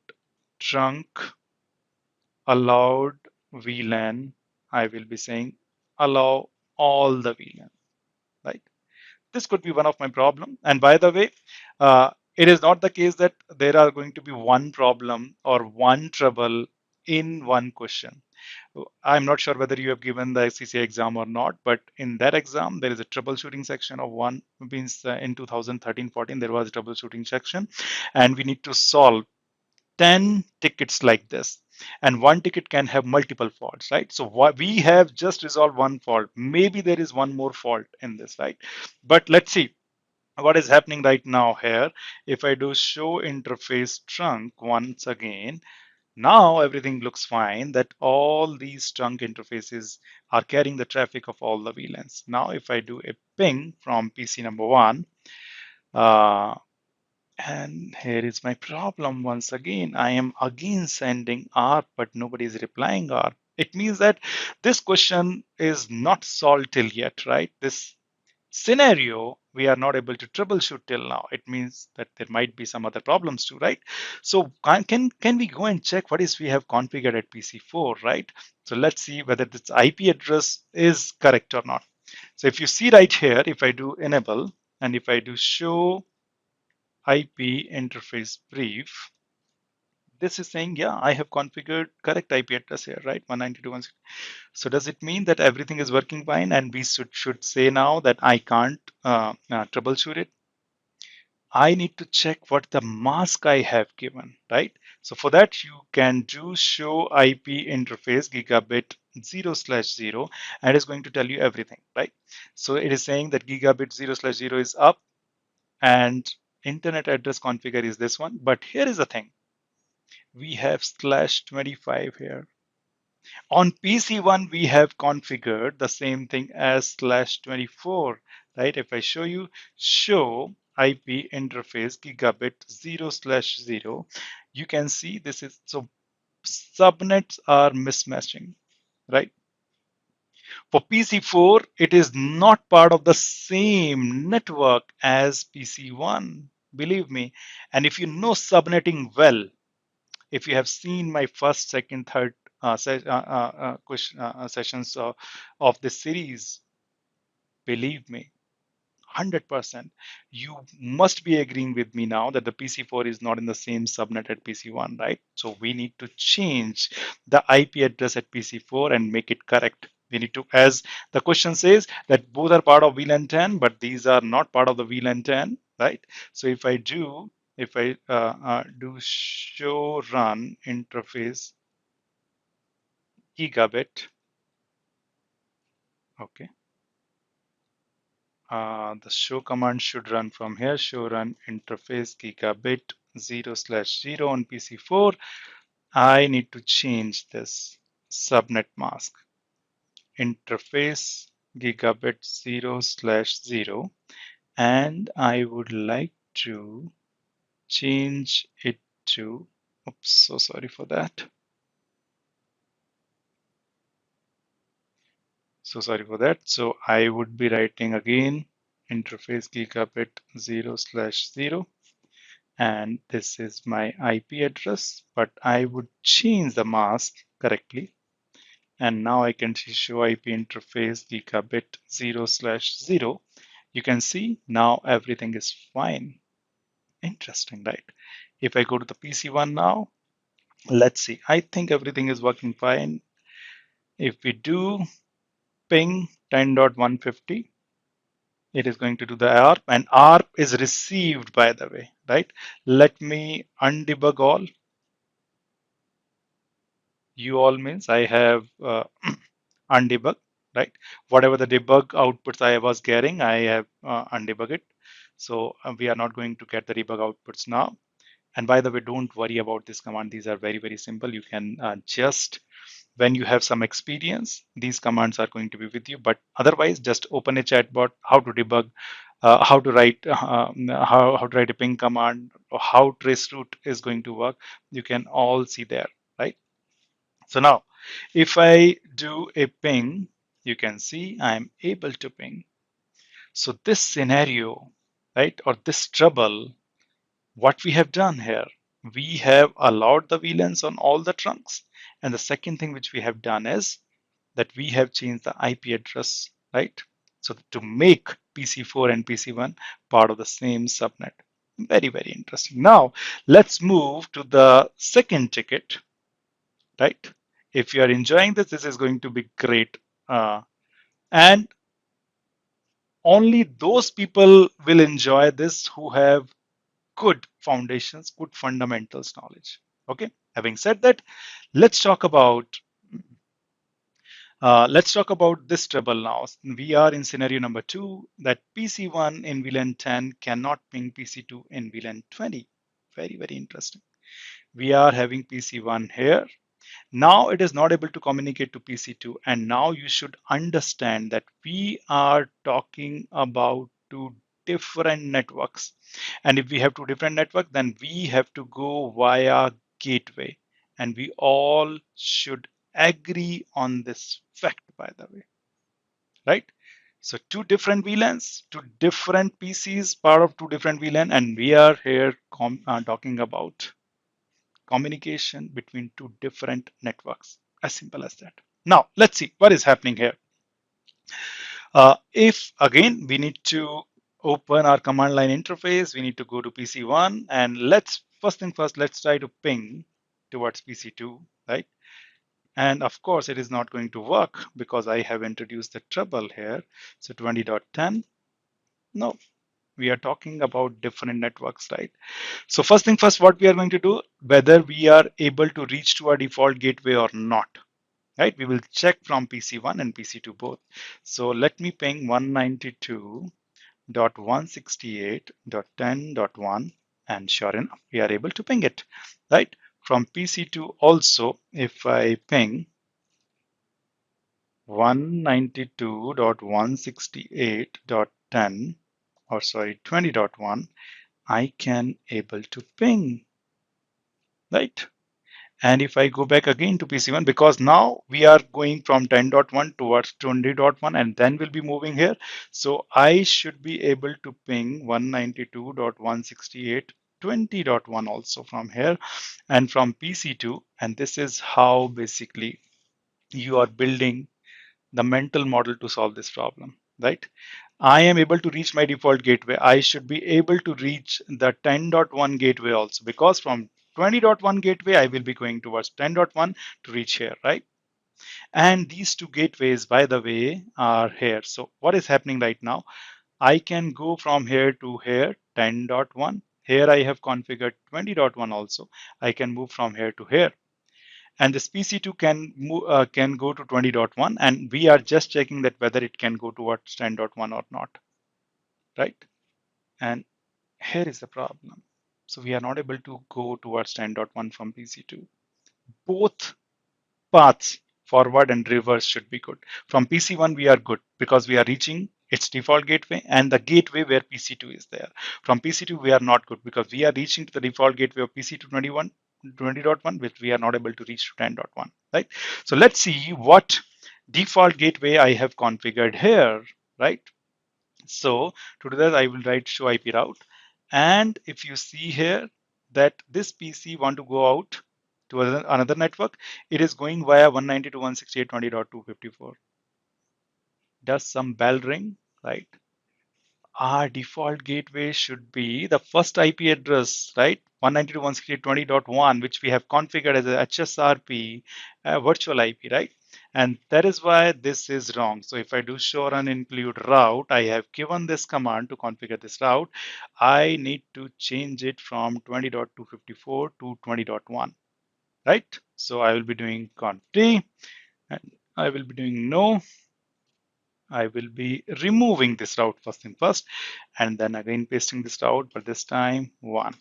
S1: trunk allowed VLAN. I will be saying allow all the VLAN, right? This could be one of my problem. And by the way, it is not the case that there are going to be one problem or one trouble in one question. I'm not sure whether you have given the SCCA exam or not, but in that exam, there is a troubleshooting section of one, means in 2013-14, there was a troubleshooting section, and we need to solve 10 tickets like this, and one ticket can have multiple faults, right? So we have just resolved one fault. Maybe there is one more fault in this, right? But let's see what is happening right now here. If I do show interface trunk once again, now everything looks fine, that all these trunk interfaces are carrying the traffic of all the VLANs. Now if I do a ping from PC number 1, uh, and here is my problem once again. I am again sending ARP, but nobody is replying ARP. It means that this question is not solved till yet, right? This scenario, we are not able to troubleshoot till now. It means that there might be some other problems too, right? So can we go and check what is we have configured at PC4, right? So let's see whether this IP address is correct or not. So if you see right here, if I do enable and if I do show IP interface brief, this is saying, yeah, I have configured correct IP address here, right? 192.168. So does it mean that everything is working fine and we should say now that I can't troubleshoot it? I need to check what the mask I have given, right? So for that, you can do show IP interface gigabit 0/0, and it's going to tell you everything, right? So it is saying that gigabit 0/0 is up and internet address configure is this one. But here is the thing. We have /25 here. On PC1, we have configured the same thing as /24, right? If I show you, show IP interface gigabit 0/0, you can see this is, so subnets are mismatching, right? For PC4, it is not part of the same network as PC1, believe me. And if you know subnetting well, if you have seen my first, second, third sessions of this series, believe me, 100%, you must be agreeing with me now that the PC4 is not in the same subnet at PC1, right? So we need to change the IP address at PC4 and make it correct. We need to, as the question says, that both are part of VLAN 10, but these are not part of the VLAN 10, right? So if I do show run interface gigabit, okay, the show command should run from here, show run interface gigabit 0/0 on PC4. I need to change this subnet mask interface gigabit 0/0, and I would like to change it to, oops, so sorry for that. So sorry for that. So I would be writing again interface gigabit 0/0, and this is my IP address, but I would change the mask correctly. And now I can show IP interface gigabit 0/0. You can see now everything is fine. Interesting, right? If I go to the PC1 now, let's see. I think everything is working fine. If we do ping 10.150, it is going to do the ARP, and ARP is received, by the way, right? Let me undebug all. You all means I have undebug, right? Whatever the debug outputs I was getting, I have undebug it. So we are not going to get the debug outputs now. And by the way, don't worry about this command. These are very, very simple. You can just, when you have some experience, these commands are going to be with you. But otherwise, just open a chatbot, how to debug, how to write, how to write a ping command, or how traceroute is going to work. You can all see there, right? So now, if I do a ping, you can see I'm able to ping. So this scenario, right, or this trouble, what we have done here, we have allowed the VLANs on all the trunks. And the second thing which we have done is that we have changed the IP address, right? So to make PC4 and PC1 part of the same subnet. Very, very interesting. Now, let's move to the second ticket, right? If you are enjoying this, this is going to be great. And only those people will enjoy this who have good foundations, good fundamentals knowledge. Okay. Having said that, let's talk about this trouble now. We are in scenario number 2 that PC1 in VLAN 10 cannot ping PC2 in VLAN 20. Very, very interesting. We are having PC1 here. Now it is not able to communicate to PC2, and now you should understand that we are talking about two different networks. And if we have two different networks, then we have to go via gateway. And we all should agree on this fact, by the way, right? So two different VLANs, two different PCs, part of two different VLAN, and we are here talking about communication between two different networks. As simple as that. Now, let's see what is happening here. If again, we need to open our command line interface, we need to go to PC1, and first thing first, let's try to ping towards PC2, right? And of course, it is not going to work because I have introduced the trouble here. So 20.10, no, we are talking about different networks, right? So first thing first, what we are going to do, whether we are able to reach to our default gateway or not, right? We will check from PC1 and PC2 both. So let me ping 192.168.10.1, and sure enough, we are able to ping it, right? From PC2 also, if I ping 192.168.10, or sorry, 20.1, I can able to ping, right? And if I go back again to PC1, because now we are going from 10.1 towards 20.1, and then we'll be moving here. So I should be able to ping 192.168.20.1 also from here and from PC2. And this is how basically you are building the mental model to solve this problem, right? I am able to reach my default gateway. I should be able to reach the 10.1 gateway also, because from 20.1 gateway, I will be going towards 10.1 to reach here, right? And these two gateways, by the way, are here. So what is happening right now? I can go from here to here, 10.1. Here I have configured 20.1 also. I can move from here to here. And this PC2 can go to 20.1, and we are just checking that whether it can go towards 10.1 or not, right? And here is the problem. So we are not able to go towards 10.1 from PC2. Both paths, forward and reverse, should be good. From PC1, we are good because we are reaching its default gateway and the gateway where PC2 is there. From PC2, we are not good because we are reaching to the default gateway of PC2 20.1, which we are not able to reach to 10.1, right? So let's see what default gateway I have configured here, right? So to do that, I will write show IP route. And if you see here that this PC want to go out to another network, it is going via 192.168.20.254. Does some bell ring, right? Our default gateway should be the first IP address, right? 192.168.20.1, which we have configured as a HSRP virtual IP, right? And that is why this is wrong. So if I do show run include route, I have given this command to configure this route. I need to change it from 20.254 to 20.1, right? So I will be doing conf t and I will be doing no. I will be removing this route first thing first, and then again pasting this route, but this time 1.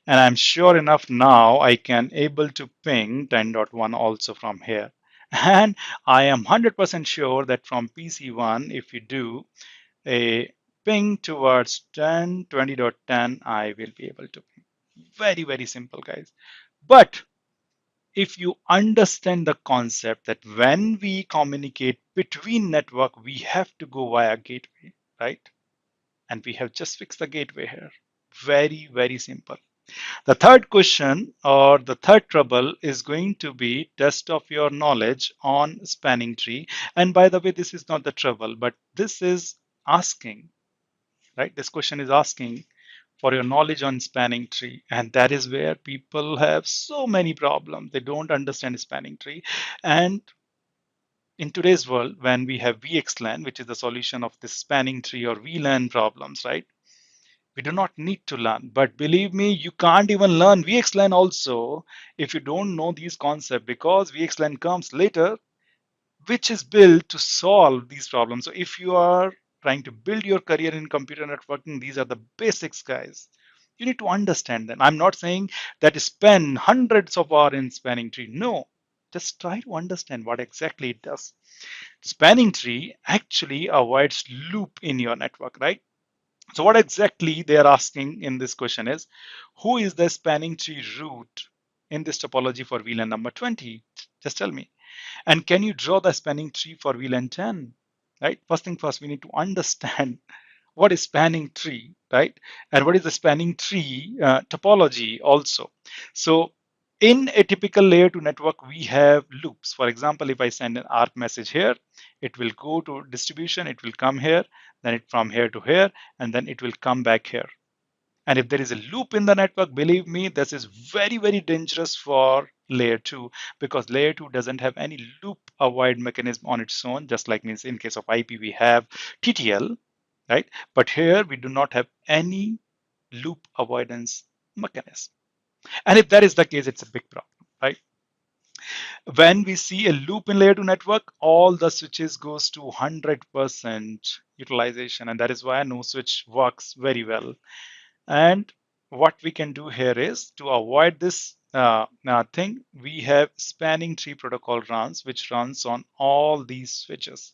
S1: And I'm sure enough now I can able to ping 10.1 also from here. And I am 100% sure that from PC1, if you do a ping towards 10, 20.10, I will be able to ping. Very, very simple, guys. But if you understand the concept that when we communicate between network, we have to go via gateway, right? And we have just fixed the gateway here. Very, very simple. The third question or the third trouble is going to be test of your knowledge on spanning tree. And by the way, this is not the trouble, but this is asking, right? This question is asking for your knowledge on spanning tree, and that is where people have so many problems. They don't understand spanning tree. And in today's world, when we have VXLAN, which is the solution of this spanning tree or VLAN problems, right? We do not need to learn, but believe me, you can't even learn VXLAN also if you don't know these concepts, because VXLAN comes later, which is built to solve these problems. So if you are trying to build your career in computer networking, these are the basics, guys. You need to understand them. I'm not saying that spend hundreds of hours in spanning tree. No, just try to understand what exactly it does. Spanning tree actually avoids loop in your network, right? So what exactly they are asking in this question is, who is the spanning tree root in this topology for VLAN number 20? Just tell me. And can you draw the spanning tree for VLAN 10? Right? First thing first, we need to understand what is spanning tree, right? And what is the spanning tree topology also. So in a typical layer 2 network, we have loops. For example, if I send an ARP message here, it will go to distribution, it will come here, then it from here to here, and then it will come back here. And if there is a loop in the network, believe me, this is very, very dangerous for layer 2, because layer 2 doesn't have any loop avoid mechanism on its own, just like means in case of IP, we have TTL, right? But here we do not have any loop avoidance mechanism. And if that is the case, it's a big problem, right? When we see a loop in layer 2 network, all the switches goes to 100% utilization. And that is why no switch works very well. And what we can do here is to avoid this thing, we have spanning tree protocol runs, which runs on all these switches,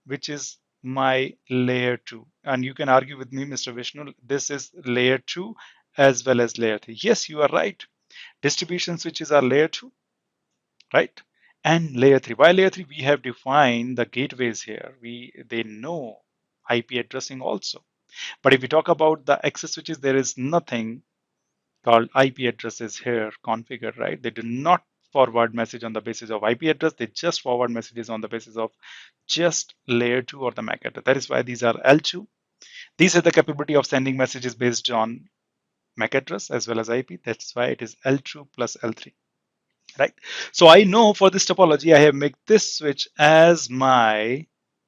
S1: which is my layer 2. And you can argue with me, Mr. Vishnu, this is layer 2 as well as layer 3. Yes, you are right. Distribution switches are layer 2, right? And layer 3. By layer 3, we have defined the gateways here. They know IP addressing also. But if we talk about the access switches, there is nothing called IP addresses here configured, right? They do not forward message on the basis of IP address. They just forward messages on the basis of just layer 2 or the MAC address. That is why these are L2. These are the capability of sending messages based on MAC address as well as IP. That's why it is L2 plus L3, right? So I know for this topology, I have made this switch as my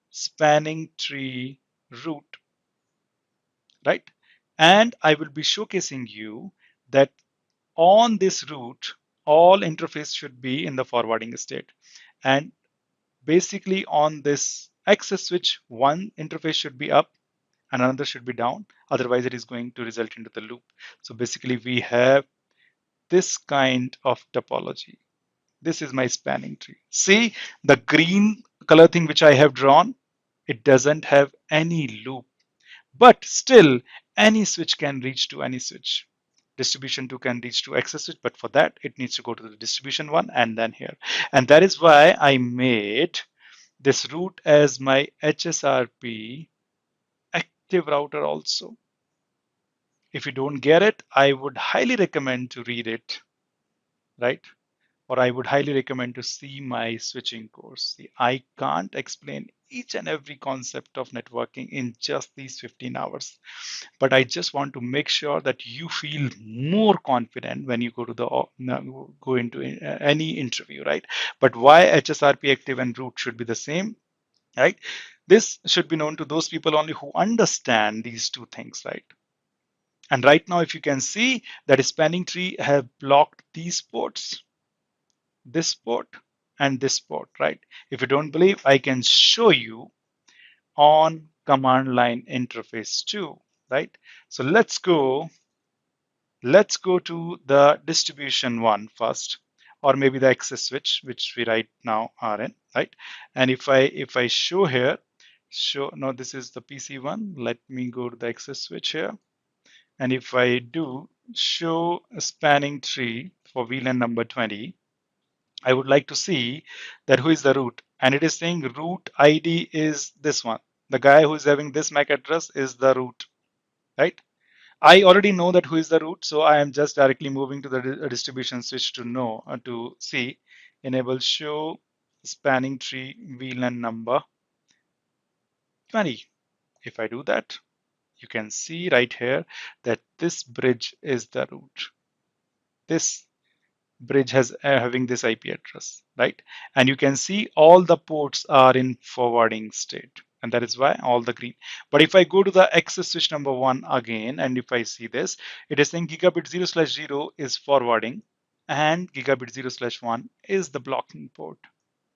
S1: spanning tree root, right? And I will be showcasing you that on this route, all interface should be in the forwarding state. And basically on this access switch, one interface should be up and another should be down. Otherwise, it is going to result into the loop. So basically, we have this kind of topology. This is my spanning tree. See the green color thing which I have drawn? It doesn't have any loop. But still, any switch can reach to any switch. Distribution 2 can reach to access switch, but for that, it needs to go to the distribution 1 and then here. And that is why I made this route as my HSRP active router also. If you don't get it, I would highly recommend to read it, right? Or I would highly recommend to see my switching course. See, I can't explain each and every concept of networking in just these 15 hours. But I just want to make sure that you feel more confident when you go to the go into any interview, right? But why HSRP active and root should be the same, right? This should be known to those people only who understand these two things, right? And right now, if you can see that spanning tree have blocked these ports, this port and this port, right? If you don't believe, I can show you on command line interface too, right? So let's go to the distribution one first, or maybe the access switch, which we right now are in, right? And if I show here, show no, this is the PC one. Let me go to the access switch here. And if I do show a spanning tree for VLAN number 20, I would like to see that who is the root. And it is saying root ID is this one. The guy who is having this MAC address is the root, right? I already know that who is the root, so I am just directly moving to the distribution switch to know, to see, enable show spanning tree VLAN number 20. If I do that, you can see right here that this bridge is the root. This bridge has having this IP address, right? And you can see all the ports are in forwarding state. And that is why all the green. But if I go to the access switch number 1 again, and if I see this, it is saying gigabit 0/0 is forwarding and gigabit 0/1 is the blocking port.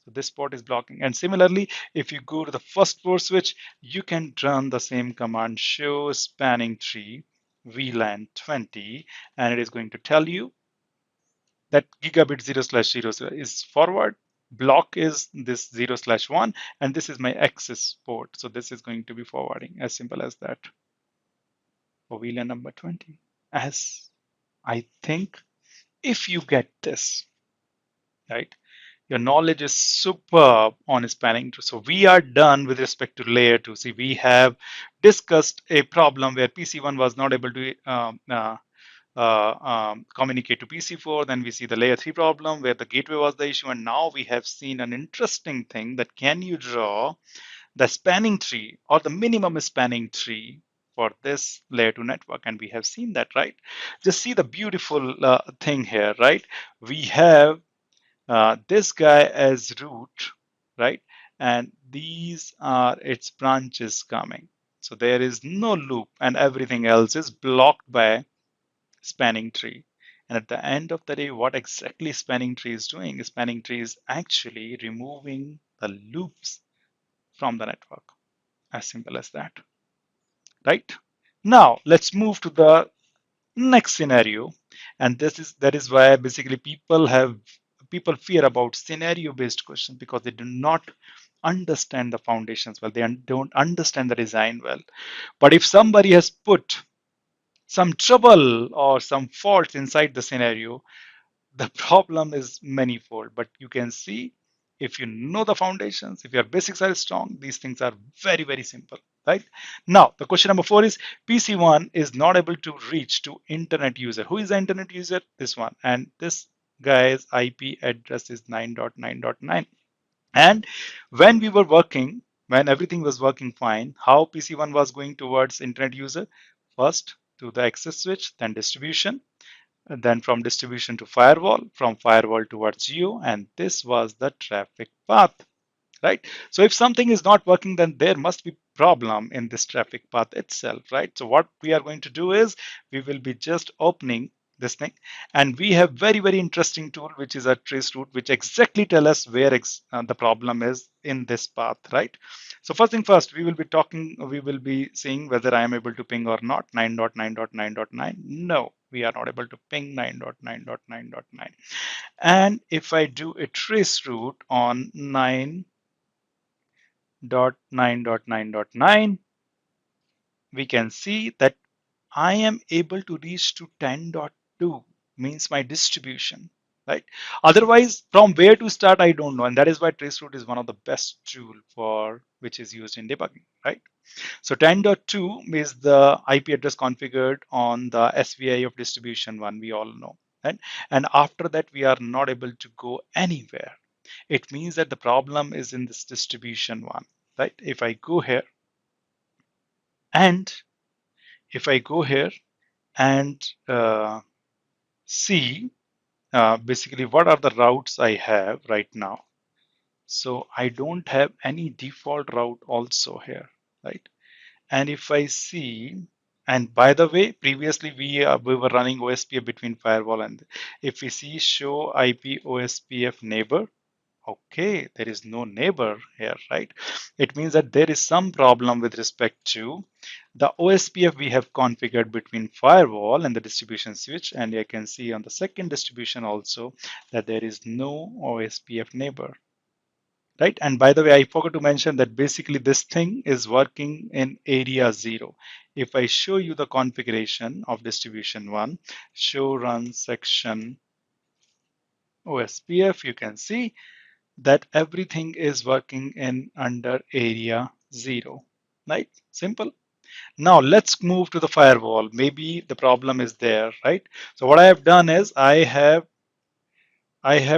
S1: So this port is blocking. And similarly, if you go to the first port switch, you can run the same command, show spanning tree VLAN 20, and it is going to tell you that gigabit 0/0 is forward, block is this 0/1, and this is my access port. So this is going to be forwarding, as simple as that for VLAN number 20. As I think if you get this, right, your knowledge is superb on spanning tree. So we are done with respect to layer 2. See, we have discussed a problem where PC1 was not able to communicate to PC4. Then we see the layer 3 problem where the gateway was the issue. And now we have seen an interesting thing that can you draw the spanning tree or the minimum spanning tree for this layer 2 network? And we have seen that, right? Just see the beautiful thing here, right? We have this guy as root, right? And these are its branches coming. So there is no loop and everything else is blocked by spanning tree. And at the end of the day, what exactly spanning tree is doing? Spanning tree is actually removing the loops from the network. As simple as that, right? Now let's move to the next scenario. And that is why basically people fear about scenario based questions, because they do not understand the foundations well. They don't understand the design well. But if somebody has put some trouble or some faults inside the scenario, the problem is manifold. But you can see, if you know the foundations, if your basics are strong, these things are very, very simple, right? Now, the question number 4 is PC1 is not able to reach to internet user. Who is the internet user? This one. And this guy's IP address is 9.9.9. And when we were working, when everything was working fine, how PC1 was going towards internet user? First to the access switch, then distribution, and then from distribution to firewall, from firewall towards geo, and this was the traffic path, right? So if something is not working, then there must be problem in this traffic path itself, right? So what we are going to do is we will be just opening this thing, and we have very, very interesting tool, which is a trace route, which exactly tell us where the problem is in this path, right? So first thing first, we will be seeing whether I am able to ping or not. 9.9.9.9. No, we are not able to ping 9.9.9.9. And if I do a trace route on 9.9.9.9, we can see that I am able to reach to 10.2, means my distribution. right? Otherwise, from where to start, I don't know. And that is why Traceroute is one of the best tool for which is used in debugging, right? So 10.2 is the IP address configured on the SVI of distribution one, we all know, right? And after that, we are not able to go anywhere. It means that the problem is in this distribution one, right? And if I go here and see basically what are the routes I have right now. So I don't have any default route also here, right? And if I see, and by the way, previously we were running OSPF between firewall and if we see show IP OSPF neighbor, okay, there is no neighbor here, right? It means that there is some problem with respect to the OSPF we have configured between firewall and the distribution switch. And I can see on the second distribution also that there is no OSPF neighbor, right? And by the way, I forgot to mention that basically this thing is working in area 0. If I show you the configuration of distribution 1, show run section OSPF, you can see that everything is working in under area 0, right? Simple. Now let's move to the firewall. Maybe the problem is there, right? So what I have done is I have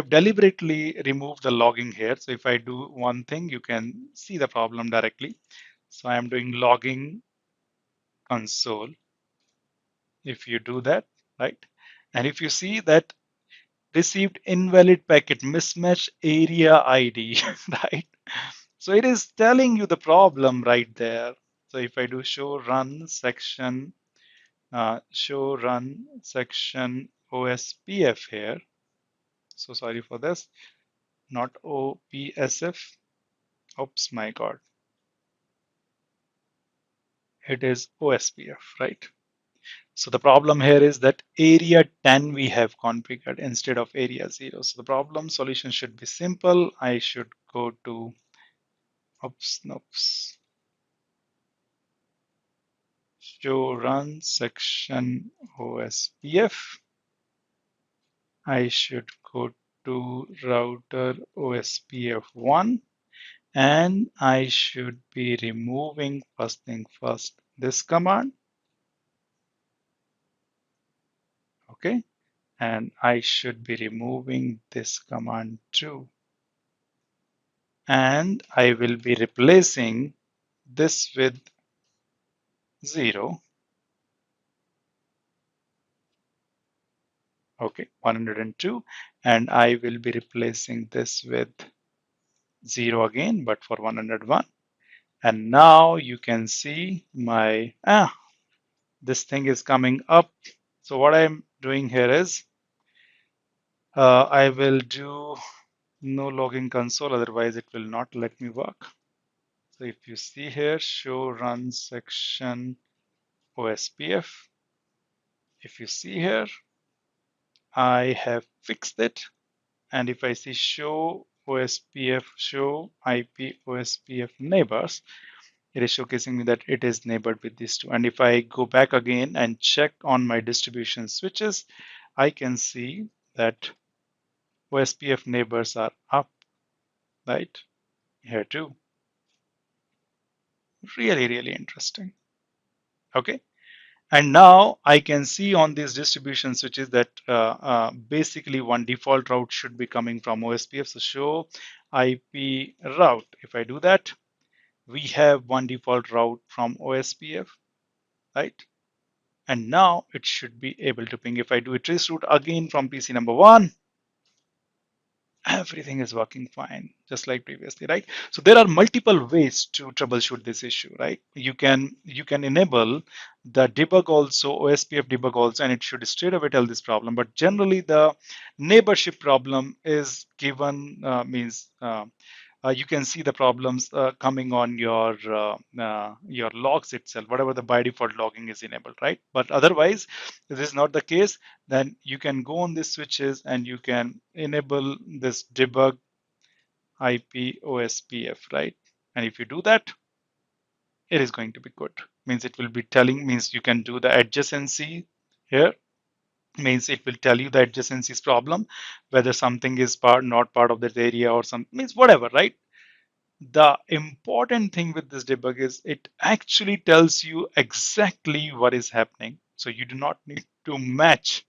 S1: deliberately removed the logging here. So if I do one thing, you can see the problem directly. So I am doing logging console. If you do that, right? And if you see that received invalid packet mismatch area ID, right? So it is telling you the problem right there. So if I do show run section OSPF here. So sorry for this, not OPSF. Oops, my God. It is OSPF, right? So the problem here is that area 10 we have configured instead of area 0. So the problem solution should be simple. I should go to show run section OSPF. I should go to router OSPF1 and I should be removing first thing first this command. Okay. And I should be removing this command too. And I will be replacing this with 0. Okay, 102. And I will be replacing this with 0 again, but for 101. And now you can see this thing is coming up. So what I'm doing here is I will do no logging console, otherwise it will not let me work. So if you see here, show run section OSPF. If you see here, I have fixed it. And if I see show OSPF, show IP OSPF neighbors, it is showcasing me that it is neighbored with these two. And if I go back again and check on my distribution switches, I can see that OSPF neighbors are up, right? Here too. Really, really interesting. Okay. And now I can see on these distribution switches that basically one default route should be coming from OSPF. So show IP route. If I do that, we have one default route from OSPF, right? And now it should be able to ping. If I do a trace route again from PC number 1, everything is working fine, just like previously, right? So there are multiple ways to troubleshoot this issue, right? You can enable the debug also, OSPF debug also, and it should straight away tell this problem. But generally the neighborship problem is given means you can see the problems coming on your logs itself, whatever the by default logging is enabled, right? But otherwise, if this is not the case, then you can go on these switches and you can enable this debug IP OSPF, right? And if you do that, it is going to be good. Means it will be telling, means you can do the adjacency here, Means it will tell you the adjacencies problem, whether something is not part of that area or some means whatever, right? The important thing with this debug is it actually tells you exactly what is happening. So you do not need to match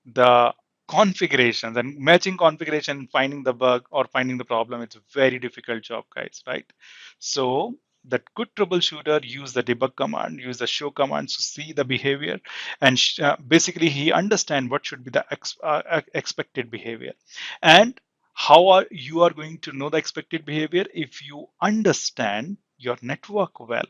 S1: the configurations, and matching configuration, finding the bug or finding the problem, it's a very difficult job, guys, right? So the good troubleshooter use the debug command, use the show command to see the behavior, and basically he understand what should be the expected behavior. And how are you are going to know the expected behavior? If you understand your network well,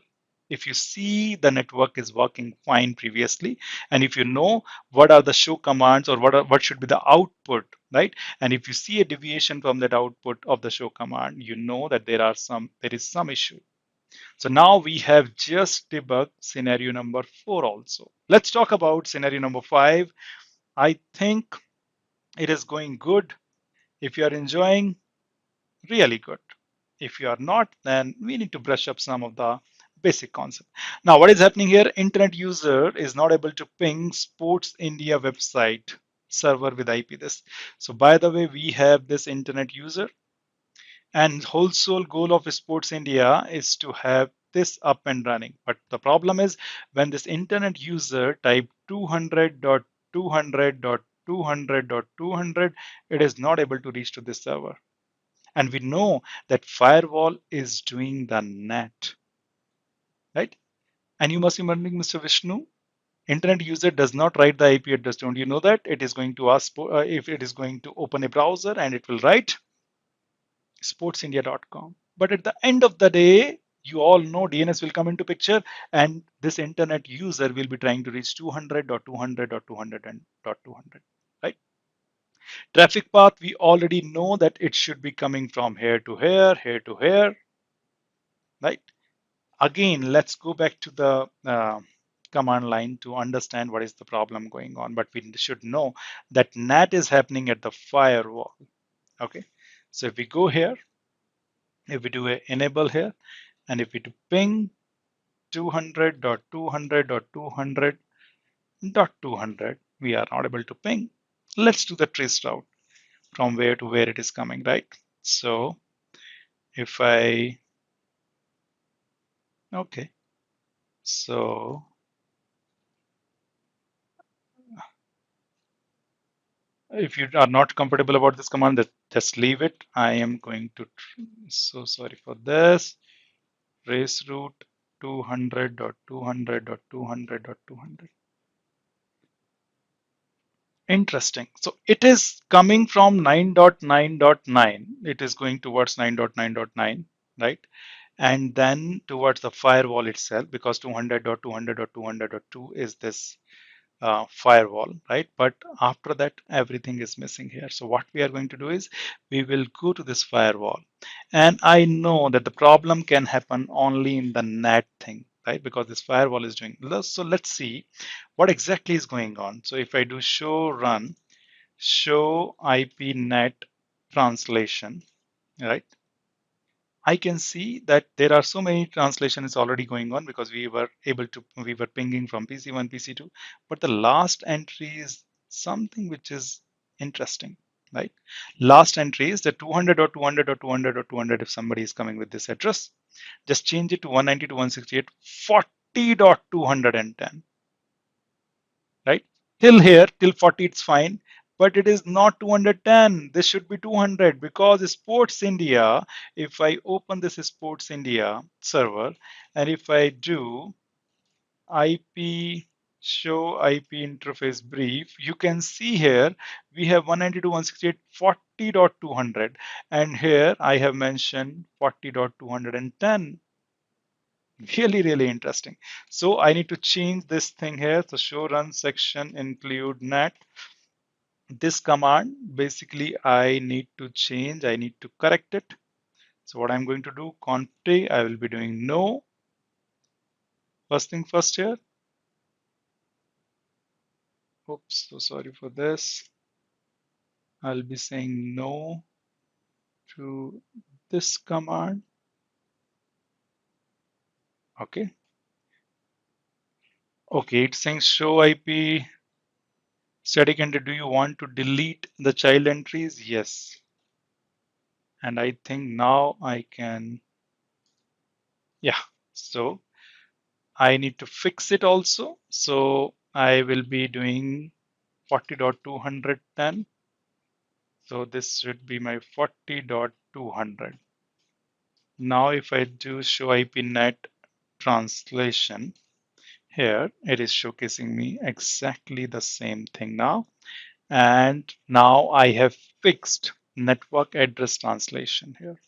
S1: if you see the network is working fine previously, and if you know what are the show commands, or what should be the output, right? And if you see a deviation from that output of the show command, you know that there is some issue. So now we have just debugged scenario number 4 also. Let's talk about scenario number 5. I think it is going good. If you are enjoying, really good. If you are not, then we need to brush up some of the basic concept. Now, what is happening here? Internet user is not able to ping Sports India website server with IP this. So by the way, we have this internet user, and whole sole goal of Sports India is to have this up and running. But the problem is when this internet user type 200.200.200.200, it is not able to reach to this server. And we know that firewall is doing the net, right? And you must be wondering, Mr. Vishnu, internet user does not write the IP address. Don't you know that? It is going to ask if it is going to open a browser, and it will write sportsindia.com. But at the end of the day, you all know DNS will come into picture, and this internet user will be trying to reach 200.200.200, right? Traffic path, we already know that it should be coming from here to here to here, right? Again, let's go back to the command line to understand what is the problem going on. But we should know that NAT is happening at the firewall. Okay. So if we go here, if we do a enable here, and if we do ping 200.200.200.200, we are not able to ping. Let's do the trace route from where to where it is coming, right? So if I, okay, so if you are not comfortable about this command, just leave it. I am going to, so sorry for this. Trace route 200.200.200.200. Interesting. So it is coming from 9.9.9. It is going towards 9.9.9, right? And then towards the firewall itself, because 200.200.200.2 is this firewall, right? But after that, everything is missing here. So what we are going to do is we will go to this firewall. And I know that the problem can happen only in the NAT thing, right? Because this firewall is doing. So let's see what exactly is going on. So if I do show run, show IP NAT translation, right? I can see that there are so many translations already going on because we were pinging from PC1, PC2, but the last entry is something which is interesting, right? Last entry is the 200 or 200 or 200 or 200. If somebody is coming with this address, just change it to 192.168, 40.210, right? Till here, till 40, it's fine, but it is not 210. This should be 200 because Sports India, if I open this Sports India server, and if I do IP show IP interface brief, you can see here we have 192.168.40.200, and here I have mentioned 40.210. Really interesting. So I need to change this thing here. So show run section include NAT. This command, basically I need to change, I need to correct it. So what I'm going to do, config, I will be doing no. First thing first here. Oops, so sorry for this. I'll be saying no to this command. Okay. Okay, it's saying show IP Static entry, do you want to delete the child entries? Yes. And I think now I can, yeah. So I need to fix it also. So I will be doing 40.200 then. So this should be my 40.200. Now if I do show IPNet translation, here it is showcasing me exactly the same thing now. And now I have fixed network address translation here.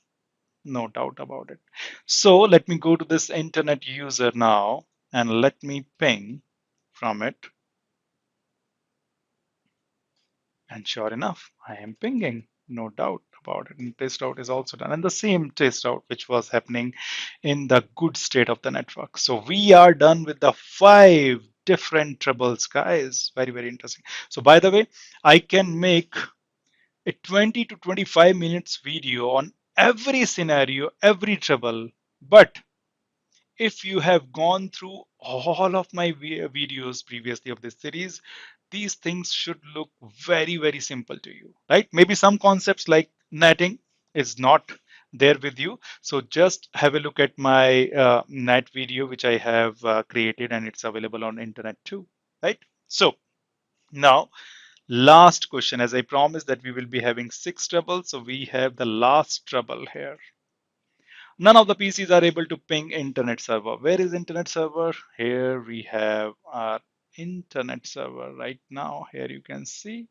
S1: No doubt about it. So let me go to this internet user now and let me ping from it. And sure enough, I am pinging, no doubt about it. And test route is also done. And the same test route which was happening in the good state of the network. So we are done with the 5 different troubles, guys. Very, very interesting. So by the way, I can make a 20 to 25 minutes video on every scenario, every trouble. But if you have gone through all of my videos previously of this series, these things should look very, very simple to you, right? Maybe some concepts like netting is not there with you. So just have a look at my net video, which I have created, and it's available on internet too, right? So now, last question, as I promised that we will be having 6 troubles. So we have the last trouble here. None of the PCs are able to ping internet server. Where is internet server? Here we have our internet server right now. Here you can see.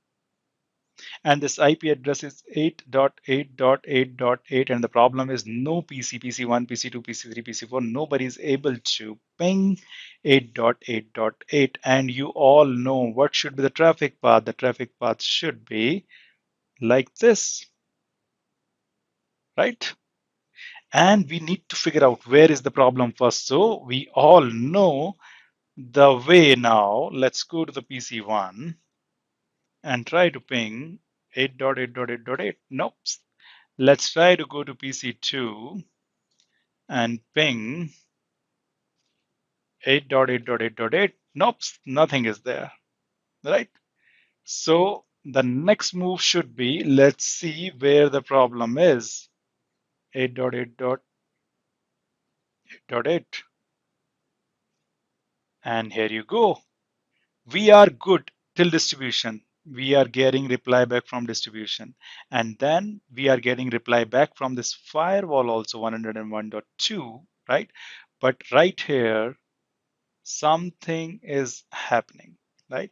S1: And this IP address is 8.8.8.8. And the problem is no PC, PC1, PC2, PC3, PC4, nobody is able to ping 8.8.8. And you all know what should be the traffic path. The traffic path should be like this, right? And we need to figure out where is the problem first. So we all know the way now. Let's go to the PC1 and try to ping 8.8.8.8. Nope. Let's try to go to PC2 and ping 8.8.8.8. Nope, nothing is there, right? So the next move should be, let's see where the problem is. 8.8.8.8. And here you go. We are good till distribution. We are getting reply back from distribution. And then we are getting reply back from this firewall also 101.2, right? But right here, something is happening, right?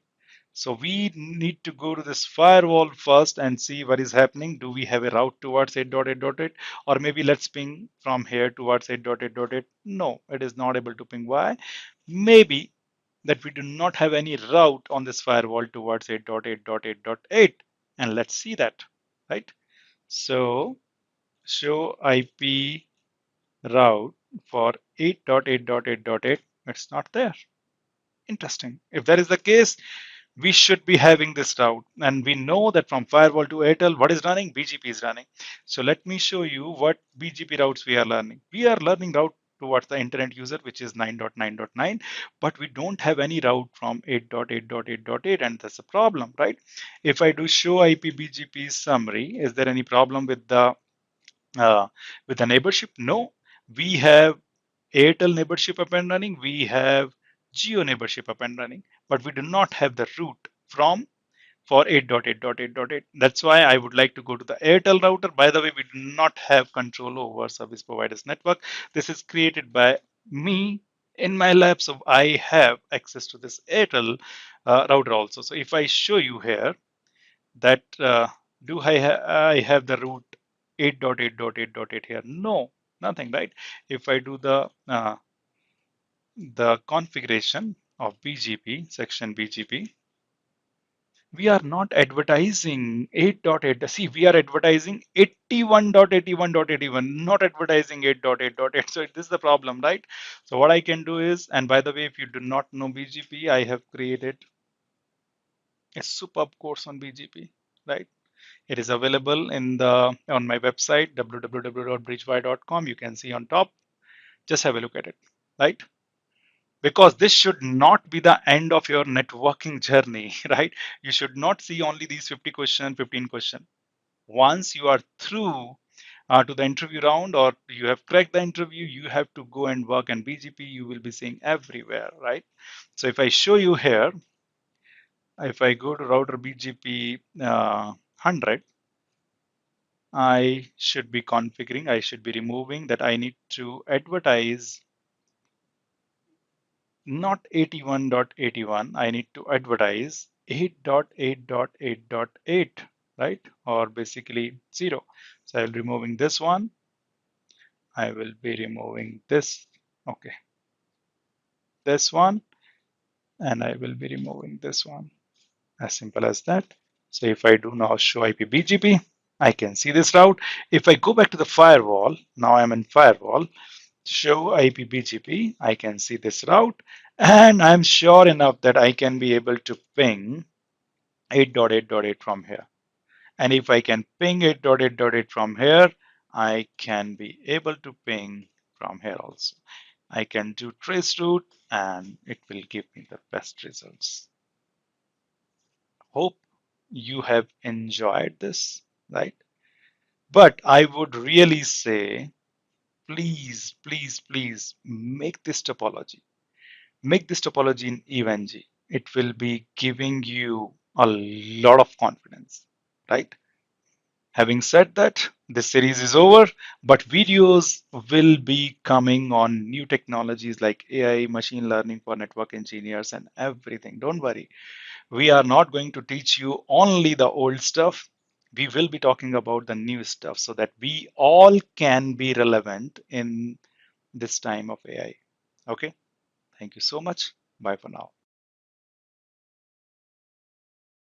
S1: So we need to go to this firewall first and see what is happening. Do we have a route towards 8.8.8? Or maybe let's ping from here towards 8.8.8. No, it is not able to ping. Why? Maybe that we do not have any route on this firewall towards 8.8.8.8. And let's see that, right? So show IP route for 8.8.8.8. It's not there. Interesting. If that is the case, we should be having this route. And we know that from firewall to Airtel, what is running? BGP is running. So let me show you what BGP routes we are learning. We are learning route towards the internet user, which is 9.9.9, but we don't have any route from 8.8.8.8, and that's a problem, right? If I do show IP BGP summary, is there any problem with the neighborship? No, we have Airtel neighborship up and running. We have Geo neighborship up and running, but we do not have the route from for 8.8.8.8. That's why I would like to go to the Airtel router. By the way, we do not have control over service providers network. This is created by me in my lab, so I have access to this Airtel router also. So if I show you here that do I have the route 8.8.8.8 here? No, nothing, right? If I do the configuration of BGP, section BGP, we are not advertising 8.8. See, we are advertising 81.81.81, not advertising 8.8.8. So this is the problem, right? So what I can do is, and by the way, if you do not know BGP, I have created a superb course on BGP, right? It is available on my website, www.bridgewhy.com. You can see on top. Just have a look at it, right? because this should not be the end of your networking journey, right? You should not see only these 50 question, 15 question. Once you are through to the interview round, or you have cracked the interview, you have to go and work, and BGP you will be seeing everywhere, right? So if I show you here, if I go to router BGP 100, I should be configuring, I should be removing that. I need to advertise not 81.81, I need to advertise 8.8.8.8, right? Or basically 0. So I'll be removing this one. I will be removing this, okay, this one, and I will be removing this one. As simple as that. So if I do now show IP BGP, I can see this route. If I go back to the firewall, now I'm in firewall, show IP BGP, I can see this route, and I'm sure enough that I can be able to ping 8.8.8 from here. And if I can ping 8.8.8 from here, I can be able to ping from here also. I can do trace route and it will give me the best results. Hope you have enjoyed this, right? But I would really say, please, please, please make this topology. Make this topology in EVANG. It will be giving you a lot of confidence, right? Having said that, this series is over, but videos will be coming on new technologies like AI, machine learning for network engineers, and everything. Don't worry. We are not going to teach you only the old stuff. We will be talking about the new stuff so that we all can be relevant in this time of AI. Okay. Thank you so much. Bye for now.